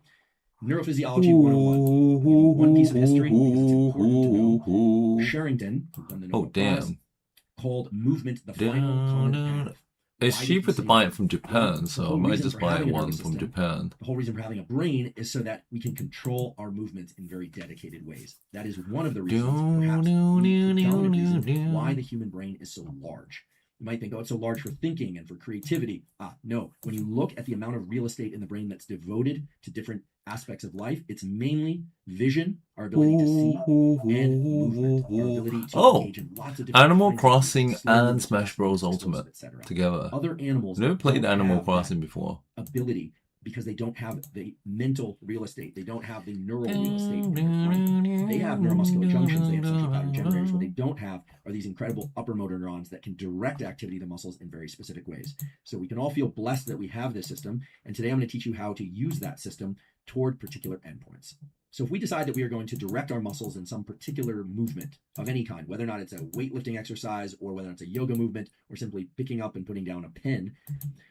Neurophysiology 101. One piece of history, because it's important to know. Sherrington, who won the Nobel Oh Prize, damn. called movement the final common path. It's Why did cheaper he to say buy that? it from Japan, The so I whole might reason just for buy having a one nervous from system, Japan. The whole reason for having a brain is so that we can control our movements in very dedicated ways. That is one of the reasons, perhaps the predominant reason, why the human brain is so large. You might think, oh, it's so large for thinking and for creativity. No. When you look at the amount of real estate in the brain that's devoted to different aspects of life, it's mainly vision, our ability to see, and movement, our ability to engage in lots of different Animal kinds of Crossing movement, slow and movement, Smash Bros. explosive, Ultimate etc. together. Other animals I've never played don't Animal have Crossing that before. ability because they don't have the mental real estate. They don't have the neural real estate in their brain. They have neuromuscular junctions. They have central pattern generators. What they don't have are these incredible upper motor neurons that can direct activity of the muscles in very specific ways. So we can all feel blessed that we have this system. And today I'm going to teach you how to use that system toward particular endpoints. So if we decide that we are going to direct our muscles in some particular movement of any kind, whether or not it's a weightlifting exercise or whether it's a yoga movement or simply picking up and putting down a pen,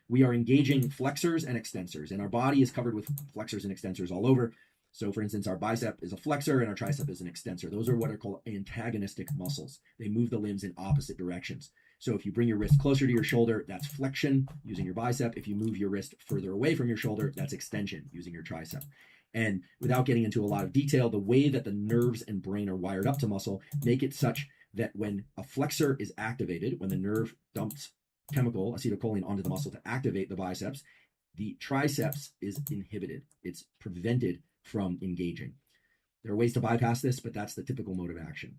we are engaging flexors and extensors. And our body is covered with flexors and extensors all over. So for instance, our bicep is a flexor and our tricep is an extensor. Those are what are called antagonistic muscles. They move the limbs in opposite directions. So if you bring your wrist closer to your shoulder, that's flexion using your bicep. If you move your wrist further away from your shoulder, that's extension using your tricep. And without getting into a lot of detail, the way that the nerves and brain are wired up to muscle make it such that when a flexor is activated, when the nerve dumps chemical, acetylcholine, onto the muscle to activate the biceps, the triceps is inhibited. It's prevented from engaging. There are ways to bypass this, but that's the typical mode of action.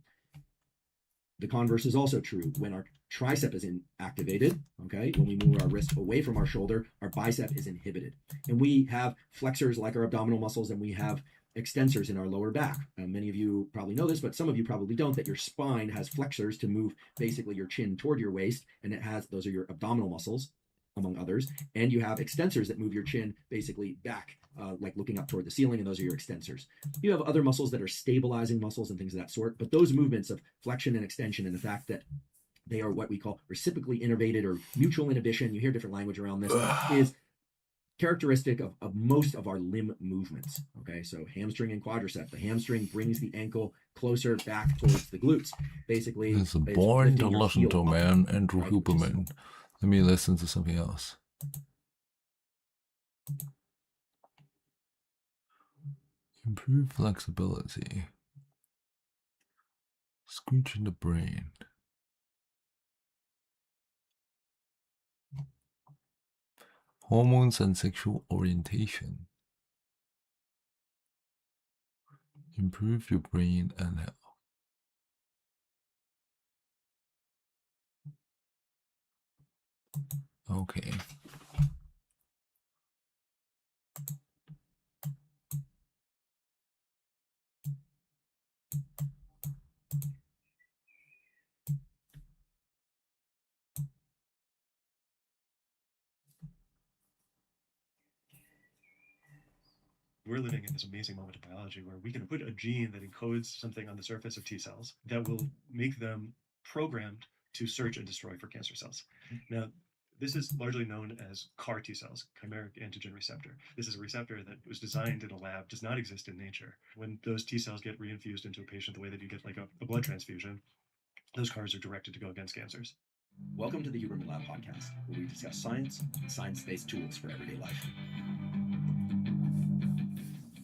The converse is also true. When our tricep is activated, okay, when we move our wrist away from our shoulder, our bicep is inhibited. And we have flexors like our abdominal muscles, and we have extensors in our lower back. Many of you probably know this, but some of you probably don't, that your spine has flexors to move basically your chin toward your waist, and those are your abdominal muscles, among others, and you have extensors that move your chin basically back, like looking up toward the ceiling, and those are your extensors. You have other muscles that are stabilizing muscles and things of that sort, but those movements of flexion and extension and the fact that they are what we call reciprocally innervated or mutual inhibition, you hear different language around this, is characteristic of most of our limb movements. Okay, so hamstring and quadricep. The hamstring brings the ankle closer back towards the glutes. Basically, it's boring to listen to, man. Andrew Huberman. Let me listen to something else. Improve flexibility. Scooch in the brain. Hormones and sexual orientation. Improve your brain and health. Okay. We're living in this amazing moment of biology where we can put a gene that encodes something on the surface of T cells that will make them programmed to search and destroy for cancer cells. Now, this is largely known as CAR T cells, chimeric antigen receptor. This is a receptor that was designed in a lab, does not exist in nature. When those T cells get reinfused into a patient the way that you get like a blood transfusion, those CARs are directed to go against cancers. Welcome to the Huberman Lab podcast, where we discuss science and science-based tools for everyday life.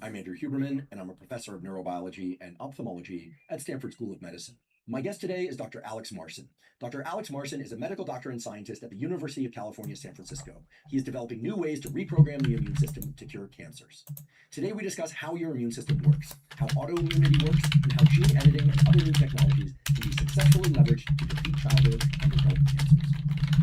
I'm Andrew Huberman, and I'm a professor of neurobiology and ophthalmology at Stanford School of Medicine. My guest today is Dr. Alex Marson. Dr. Alex Marson is a medical doctor and scientist at the University of California, San Francisco. He is developing new ways to reprogram the immune system to cure cancers. Today we discuss how your immune system works, how autoimmunity works, and how gene editing and other new technologies can be successfully leveraged to defeat childhood and adult cancers.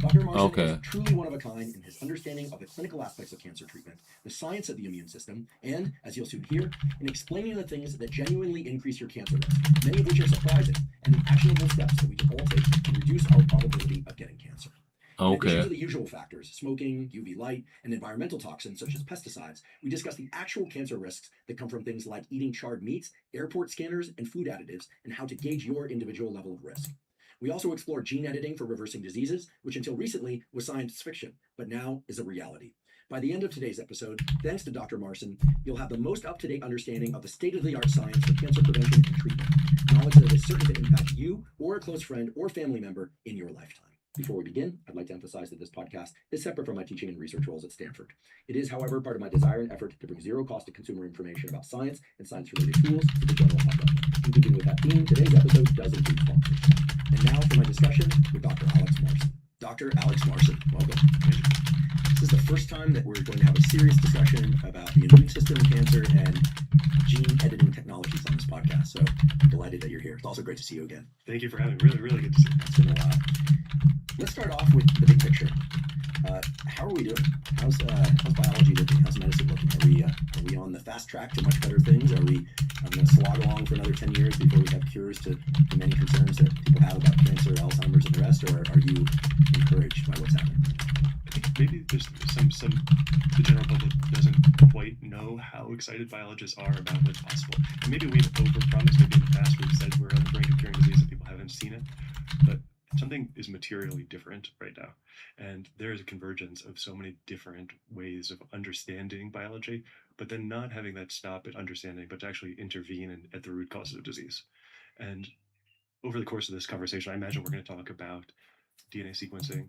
Dr. Marson is truly one of a kind in his understanding of the clinical aspects of cancer treatment, the science of the immune system, and, as you'll soon hear, in explaining the things that genuinely increase your cancer risk, many of which are surprising, and the actionable steps that we can all take to reduce our probability of getting cancer. In addition to the usual factors, smoking, UV light, and environmental toxins such as pesticides, we discuss the actual cancer risks that come from things like eating charred meats, airport scanners, and food additives, and how to gauge your individual level of risk. We also explore gene editing for reversing diseases, which until recently was science fiction, but now is a reality. By the end of today's episode, thanks to Dr. Marson, you'll have the most up-to-date understanding of the state-of-the-art science for cancer prevention and treatment, knowledge that is certain to impact you or a close friend or family member in your lifetime. Before we begin, I'd like to emphasize that this podcast is separate from my teaching and research roles at Stanford. It is, however, part of my desire and effort to bring zero-cost-to-consumer information about science and science-related tools to the general public. In keeping with that theme, today's episode does include sponsors. And now for my discussion with Dr. Alex Marson. Dr. Alex Marson, welcome. This is the first time that we're going to have a serious discussion about the immune system and cancer and gene editing technologies on this podcast. So I'm delighted that you're here. It's also great to see you again. Thank you for having me. Really, really good to see you. It's been a while. Let's start off with the big picture. How are we doing? How's biology looking? How's medicine looking? Are we on the fast track to much better things? Are we going to slog along for another 10 years before we have cures to the many concerns that people have about cancer, Alzheimer's, and the rest? Or are you encouraged by what's happening? I think maybe there's the general public doesn't quite know how excited biologists are about what's possible. And maybe we've overpromised. Maybe in the past we've said we're on the brink of curing disease and people haven't seen it. But something is materially different right now. And there is a convergence of so many different ways of understanding biology, but then not having that stop at understanding, but to actually intervene at the root causes of disease. And over the course of this conversation, I imagine we're going to talk about DNA sequencing,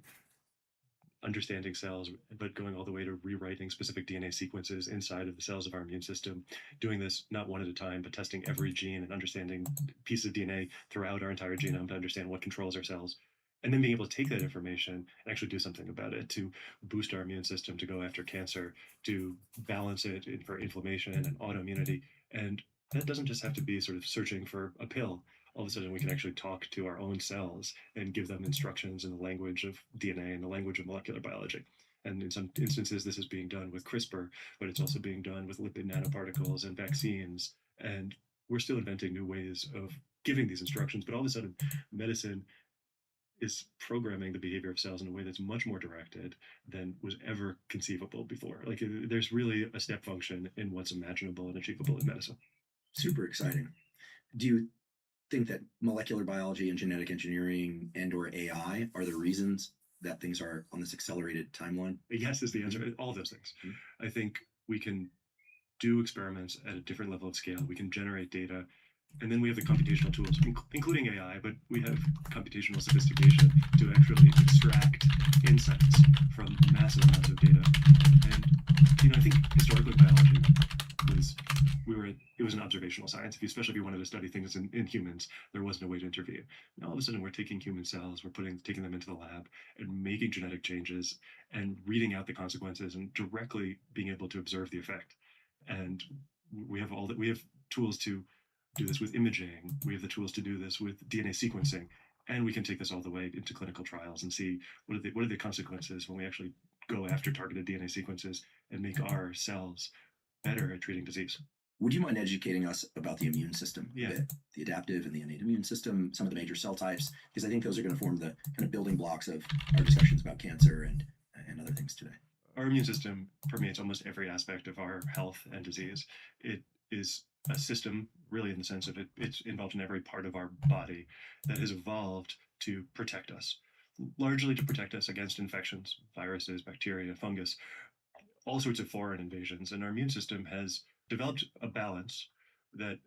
understanding cells, but going all the way to rewriting specific DNA sequences inside of the cells of our immune system, doing this not one at a time, but testing every gene and understanding pieces of DNA throughout our entire genome to understand what controls our cells, and then being able to take that information and actually do something about it, to boost our immune system, to go after cancer, to balance it for inflammation and autoimmunity. And that doesn't just have to be sort of searching for a pill. All of a sudden, we can actually talk to our own cells and give them instructions in the language of DNA and the language of molecular biology. And in some instances, this is being done with CRISPR, but it's also being done with lipid nanoparticles and vaccines. And we're still inventing new ways of giving these instructions, but all of a sudden, medicine is programming the behavior of cells in a way that's much more directed than was ever conceivable before. Like, there's really a step function in what's imaginable and achievable in medicine. Super exciting. Do you think that molecular biology and genetic engineering and or AI are the reasons that things are on this accelerated timeline? Yes is the answer. All those things. I think we can do experiments at a different level of scale. We can generate data, and then we have the computational tools, including AI, but we have computational sophistication to actually extract insights from massive amounts of data. And I think historically biology was an observational science. Especially if you wanted to study things in humans, there wasn't a way to intervene. Now all of a sudden we're taking human cells, we're taking them into the lab and making genetic changes and reading out the consequences and directly being able to observe the effect. And we have tools to do this with imaging. We have the tools to do this with DNA sequencing, and we can take this all the way into clinical trials and see what are the consequences when we actually go after targeted DNA sequences and make our cells better at treating disease. Would you mind educating us about the immune system? Yeah. The adaptive and the innate immune system, some of the major cell types, because I think those are going to form the kind of building blocks of our discussions about cancer and other things today. Our immune system permeates almost every aspect of our health and disease. It is a system, really, in the sense of it's involved in every part of our body that has evolved to protect us, largely to protect us against infections, viruses, bacteria, fungus, all sorts of foreign invasions. And our immune system has developed a balance that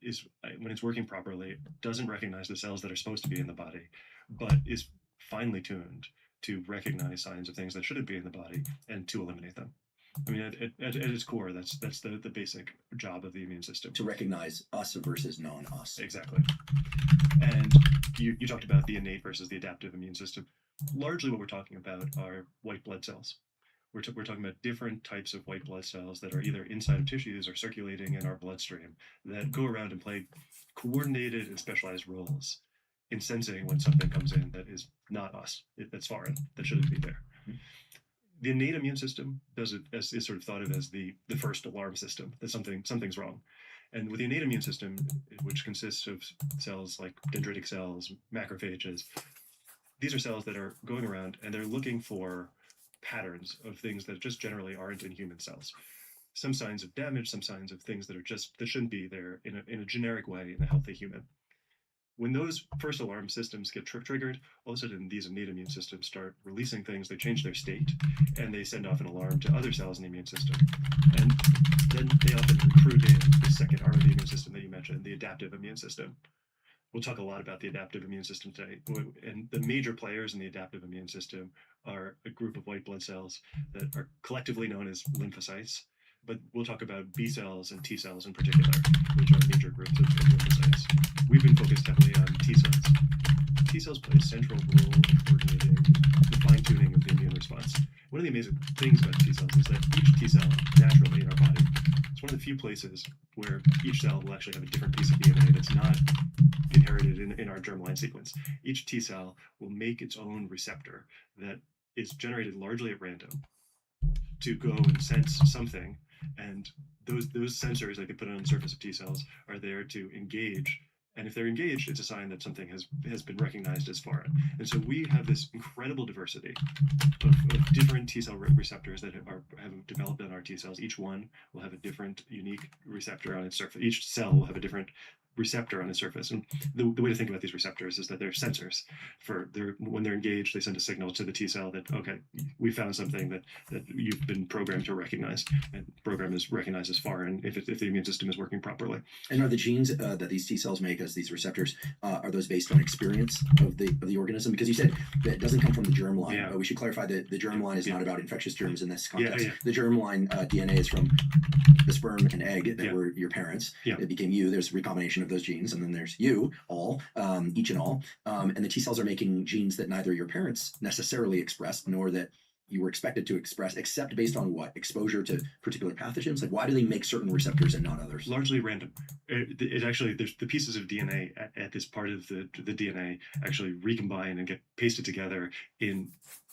is, when it's working properly, doesn't recognize the cells that are supposed to be in the body, but is finely tuned to recognize signs of things that shouldn't be in the body and to eliminate them. I mean, at its core, that's the basic job of the immune system. To recognize us versus non-us. Exactly. And you talked about the innate versus the adaptive immune system. Largely what we're talking about are white blood cells. We're talking about different types of white blood cells that are either inside of tissues or circulating in our bloodstream that go around and play coordinated and specialized roles in sensing when something comes in that is not us, that's foreign, that shouldn't be there. The innate immune system is sort of thought of as the first alarm system, that something's wrong. And with the innate immune system, which consists of cells like dendritic cells, macrophages, these are cells that are going around and they're looking for patterns of things that just generally aren't in human cells. Some signs of damage, some signs of things that shouldn't be there in a generic way in a healthy human. When those first alarm systems get triggered, all of a sudden these innate immune systems start releasing things, they change their state, and they send off an alarm to other cells in the immune system. And then they often recruit in the second arm of the immune system that you mentioned, the adaptive immune system. We'll talk a lot about the adaptive immune system today. And the major players in the adaptive immune system are a group of white blood cells that are collectively known as lymphocytes. But we'll talk about B cells and T cells in particular, which are major groups of lymphocytes. We've been focused heavily on T cells. T cells play a central role in coordinating the fine-tuning of the immune response. One of the amazing things about T cells is that each T cell, naturally in our body, it's one of the few places where each cell will actually have a different piece of DNA that's not inherited in our germline sequence. Each T cell will make its own receptor that is generated largely at random to go and sense something, and those sensors that they put on the surface of T cells are there to engage. And if they're engaged, it's a sign that something has been recognized as foreign. And so we have this incredible diversity of different T cell receptors that have developed on our T cells. Each one will have a different, unique receptor on its surface. Each cell will have a different receptor on its surface. And the way to think about these receptors is that they're sensors. When they're engaged, they send a signal to the T cell that, okay, we found something that you've been programmed to recognize. And the program is recognized as foreign if the immune system is working properly. And are the genes that these T cells make as these receptors, are those based on experience of the organism? Because you said that it doesn't come from the germline. Yeah. We should clarify that the germline is not about infectious germs in this context. Yeah. The germline DNA is from the sperm and egg that were your parents. Yeah. It became you. There's recombination of of those genes, and then there's you, all, each and all. And the T cells are making genes that neither your parents necessarily expressed, nor that you were expected to express, except based on what? Exposure to particular pathogens? Like, why do they make certain receptors and not others? Largely random. It actually, there's the pieces of DNA at this part of the DNA actually recombine and get pasted together in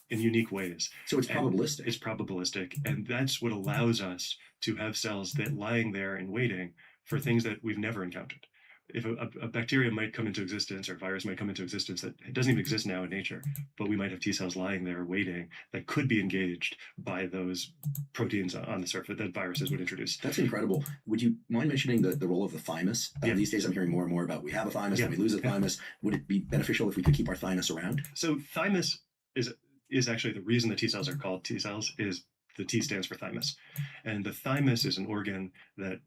unique ways. So it's probabilistic. It's probabilistic, and that's what allows us to have cells that lying there and waiting for things that we've never encountered. If a bacteria might come into existence or a virus might come into existence that it doesn't even exist now in nature, but we might have T cells lying there waiting that could be engaged by those proteins on the surface that viruses would introduce. That's incredible. Would you mind mentioning the role of the thymus? Yeah. These days I'm hearing more and more about we have a thymus, Yeah. and we lose a Yeah. thymus. Would it be beneficial if we could keep our thymus around? So thymus is actually the reason the T cells are called T cells. Is the T stands for thymus, and the thymus is an organ that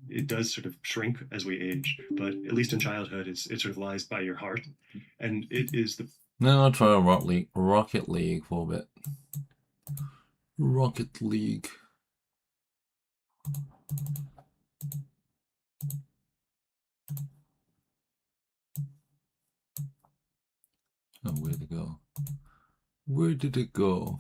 it does sort of shrink as we age, but at least in childhood, it sort of lies by your heart, and it is the Then I'll try Rocket League for a bit. Rocket League. Oh, where'd it go? Where did it go?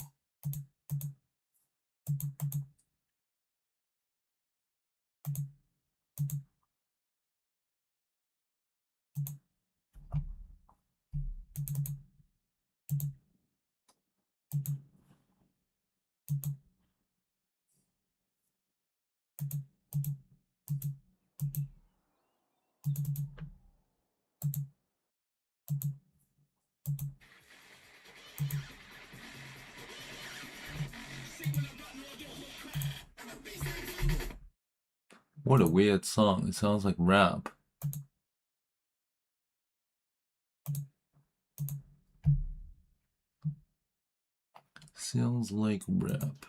What a weird song. It sounds like rap. Sounds like rap.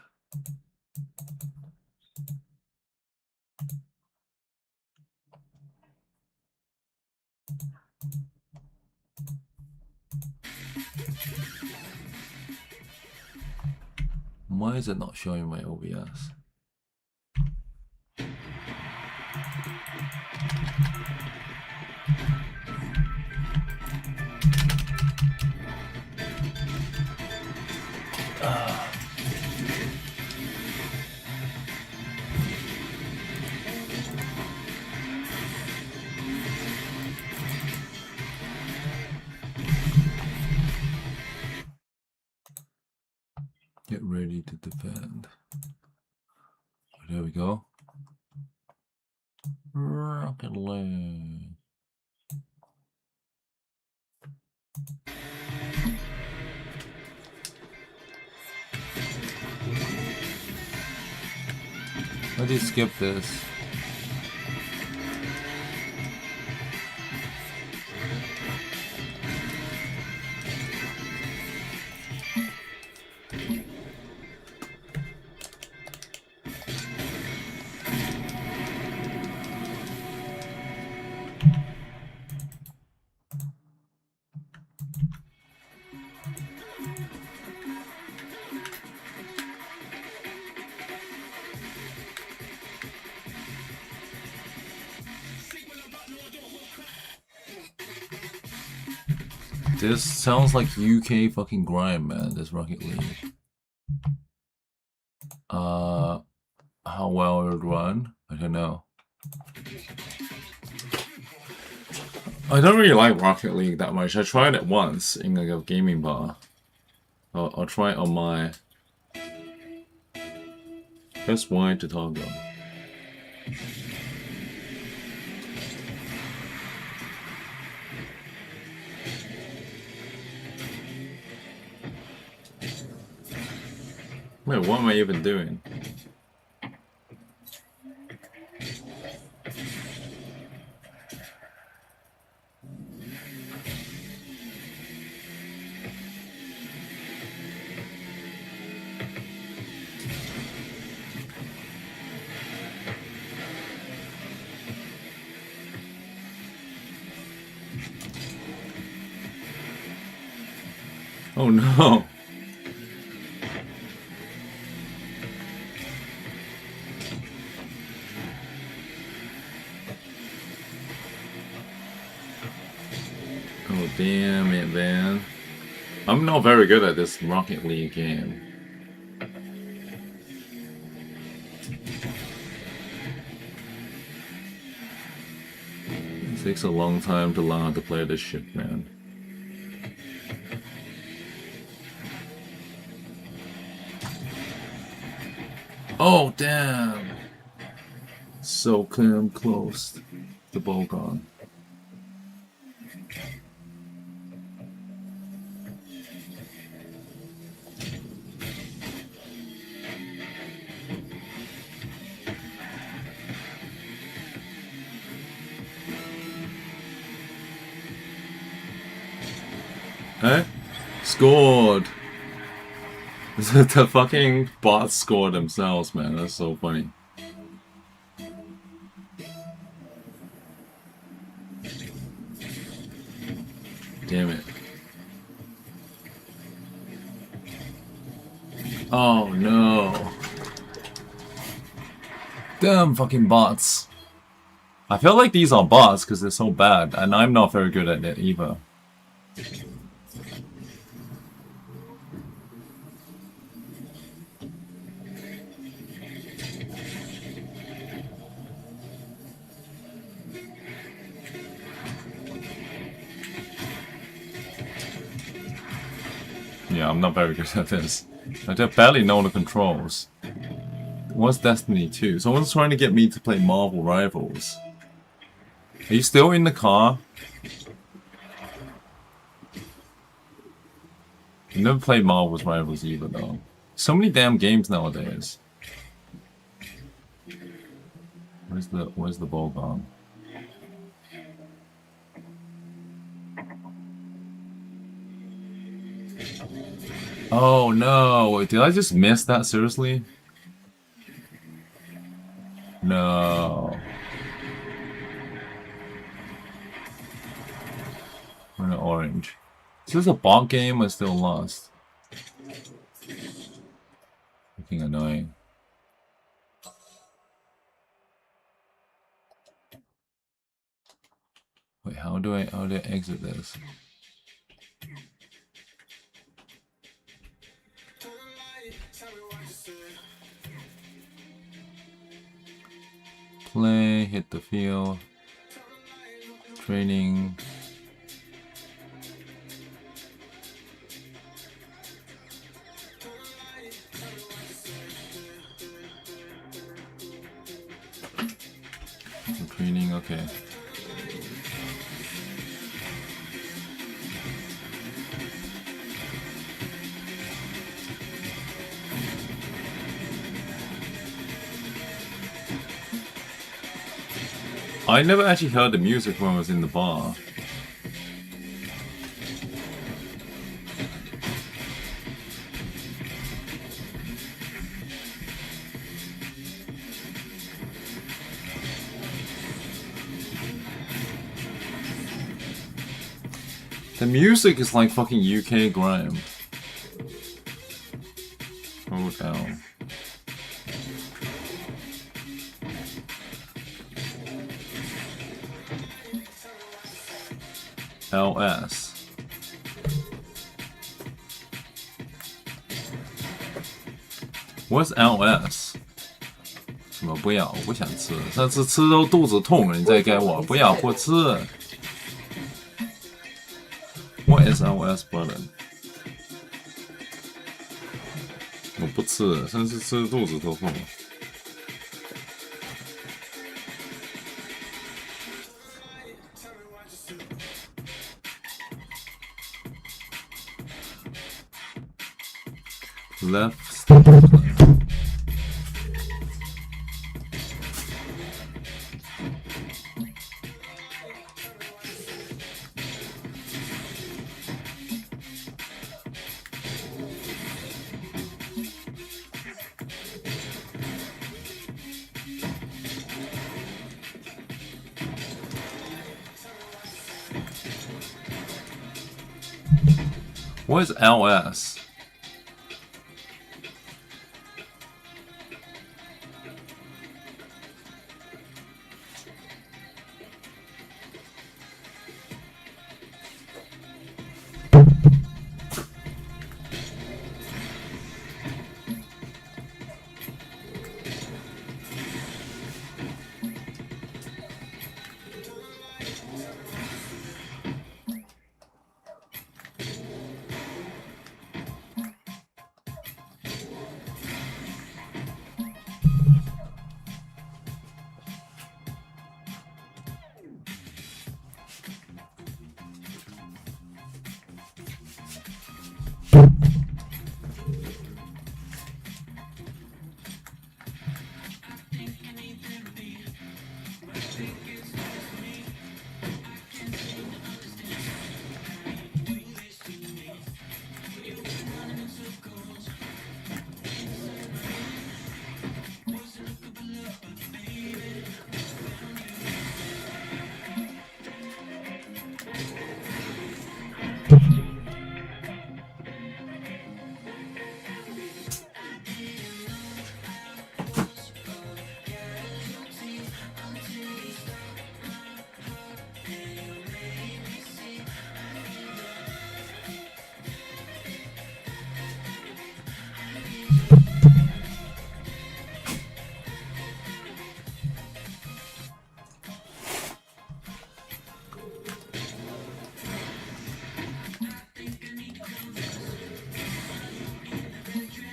Why is it not showing my OBS? Get ready to defend. There we go. Rocket League. Why did you skip this? This sounds like UK fucking grime, man, this Rocket League. How well it would run? I don't know. I don't really like Rocket League that much. I tried it once in like a gaming bar. I'll try it on my... Press Y to toggle. Wait, what am I even doing? Oh no! Damn it, man. I'm not very good at this Rocket League game. It takes a long time to learn how to play this shit, man. Oh, damn! So damn close. The ball gone. Eh? Scored! The fucking bots scored themselves, man. That's so funny. Damn it. Oh no. Damn fucking bots. I feel like these are bots because they're so bad, and I'm not very good at it either. Yeah, I'm not very good at this. I barely know the controls. What's Destiny 2? Someone's trying to get me to play Marvel Rivals. Are you still in the car? I've never played Marvel's Rivals either, though. So many damn games nowadays. Where's the ball gone? Oh no, did I just miss that, seriously? No. We're in orange. Is this a bot game or still lost? Fucking annoying. Wait, how do I exit this? Play, hit the field, training. Training, okay. I never actually heard the music when I was in the bar. The music is like fucking UK grime. Hold L. LS. What's LS? 什么不要？我不想吃。上次吃都肚子痛了，你再给我不要不吃。What is LS button？ 我不吃，上次吃肚子都痛。Left. What is LS?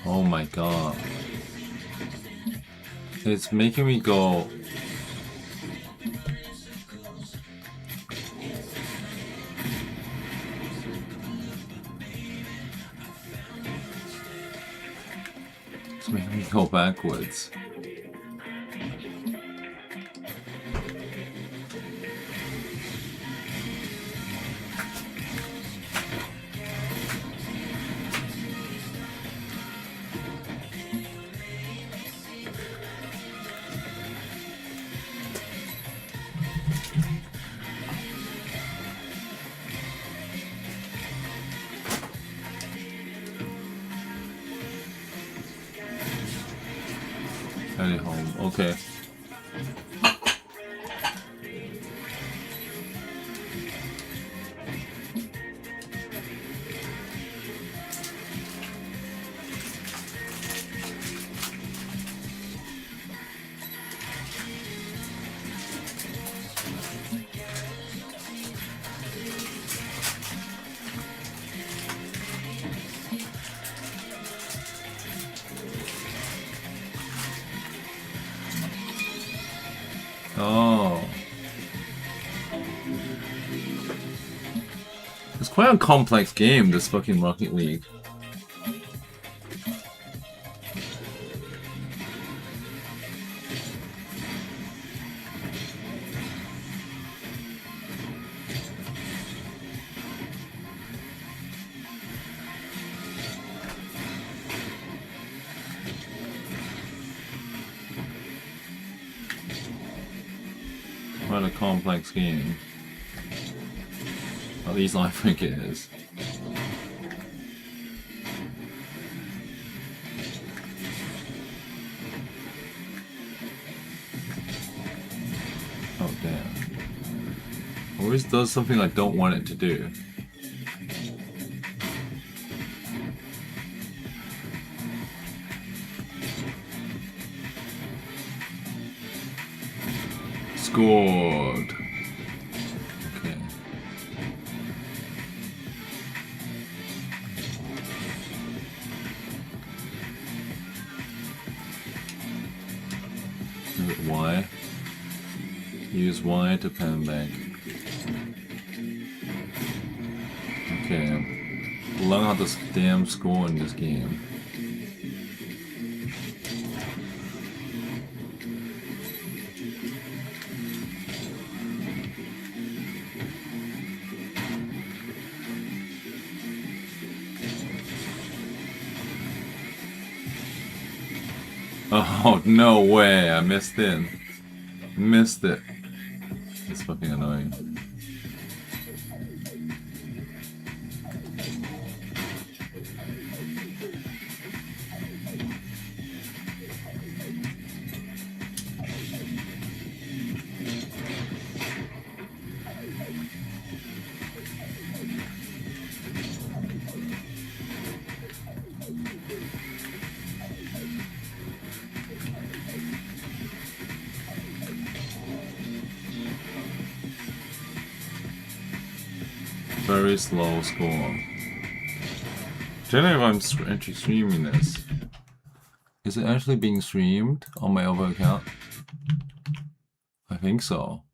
Oh my god. It's making me go. It's making me go backwards. Heading home. Okay. Oh. It's quite a complex game, this fucking Rocket League. Quite a complex game. At least I think it is. Oh damn. Always does something I don't want it to do. Scored. Okay. Y. Use Y to pan back. Okay. Learn how to damn score in this game. Oh, no way, I missed it. Missed it. It's fucking annoying. Very slow score. Generally, if I'm actually streaming this, is it actually being streamed on my other account? I think so.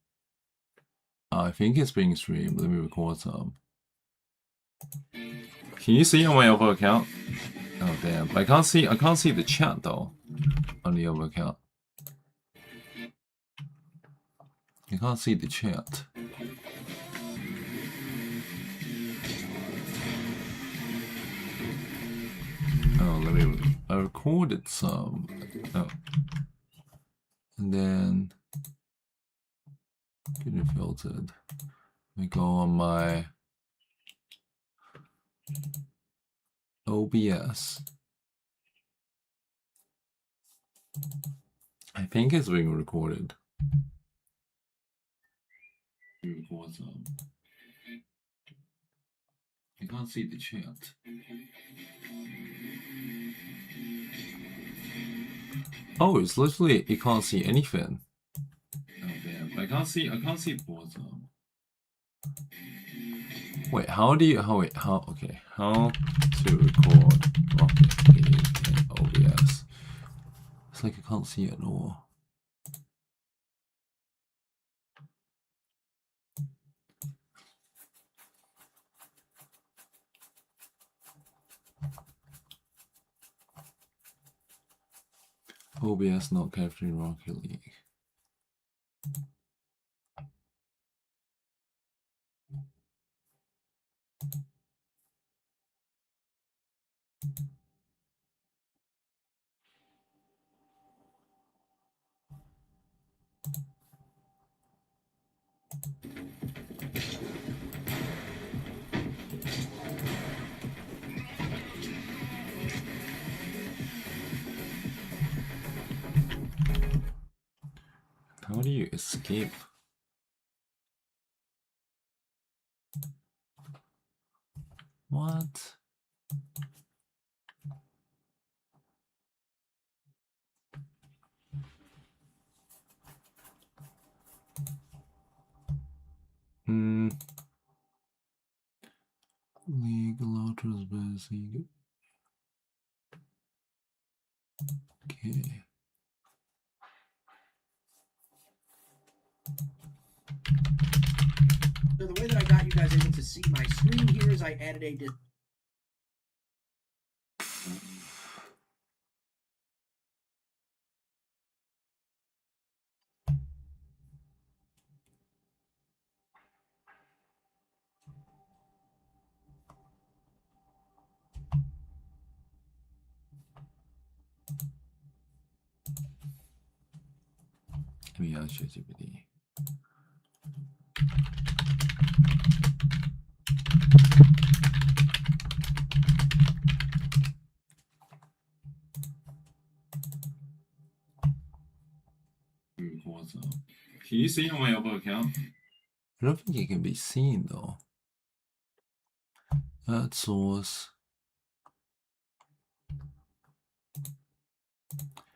I think it's being streamed. Let me record some. Can you see on my other account? Oh damn! I can't see the chat though on the other account. You can't see the chat. Oh, I recorded some. Oh. And then get it filtered. Let me go on my OBS. I think it's being recorded. Record some. I can't see the chat. Oh, it's literally you can't see anything. Oh damn! I can't see boards. Wait, how do you? How okay? How to record Rocket League in OBS? It's like I can't see it at all. OBS not capturing Rocket League. How do you escape? What? League Lotus Basic. Okay. So the way that I got you guys able to see my screen here is I added a Let me ask ChatGPT. What's up? Can you see on my other account? I don't think it can be seen though. That source.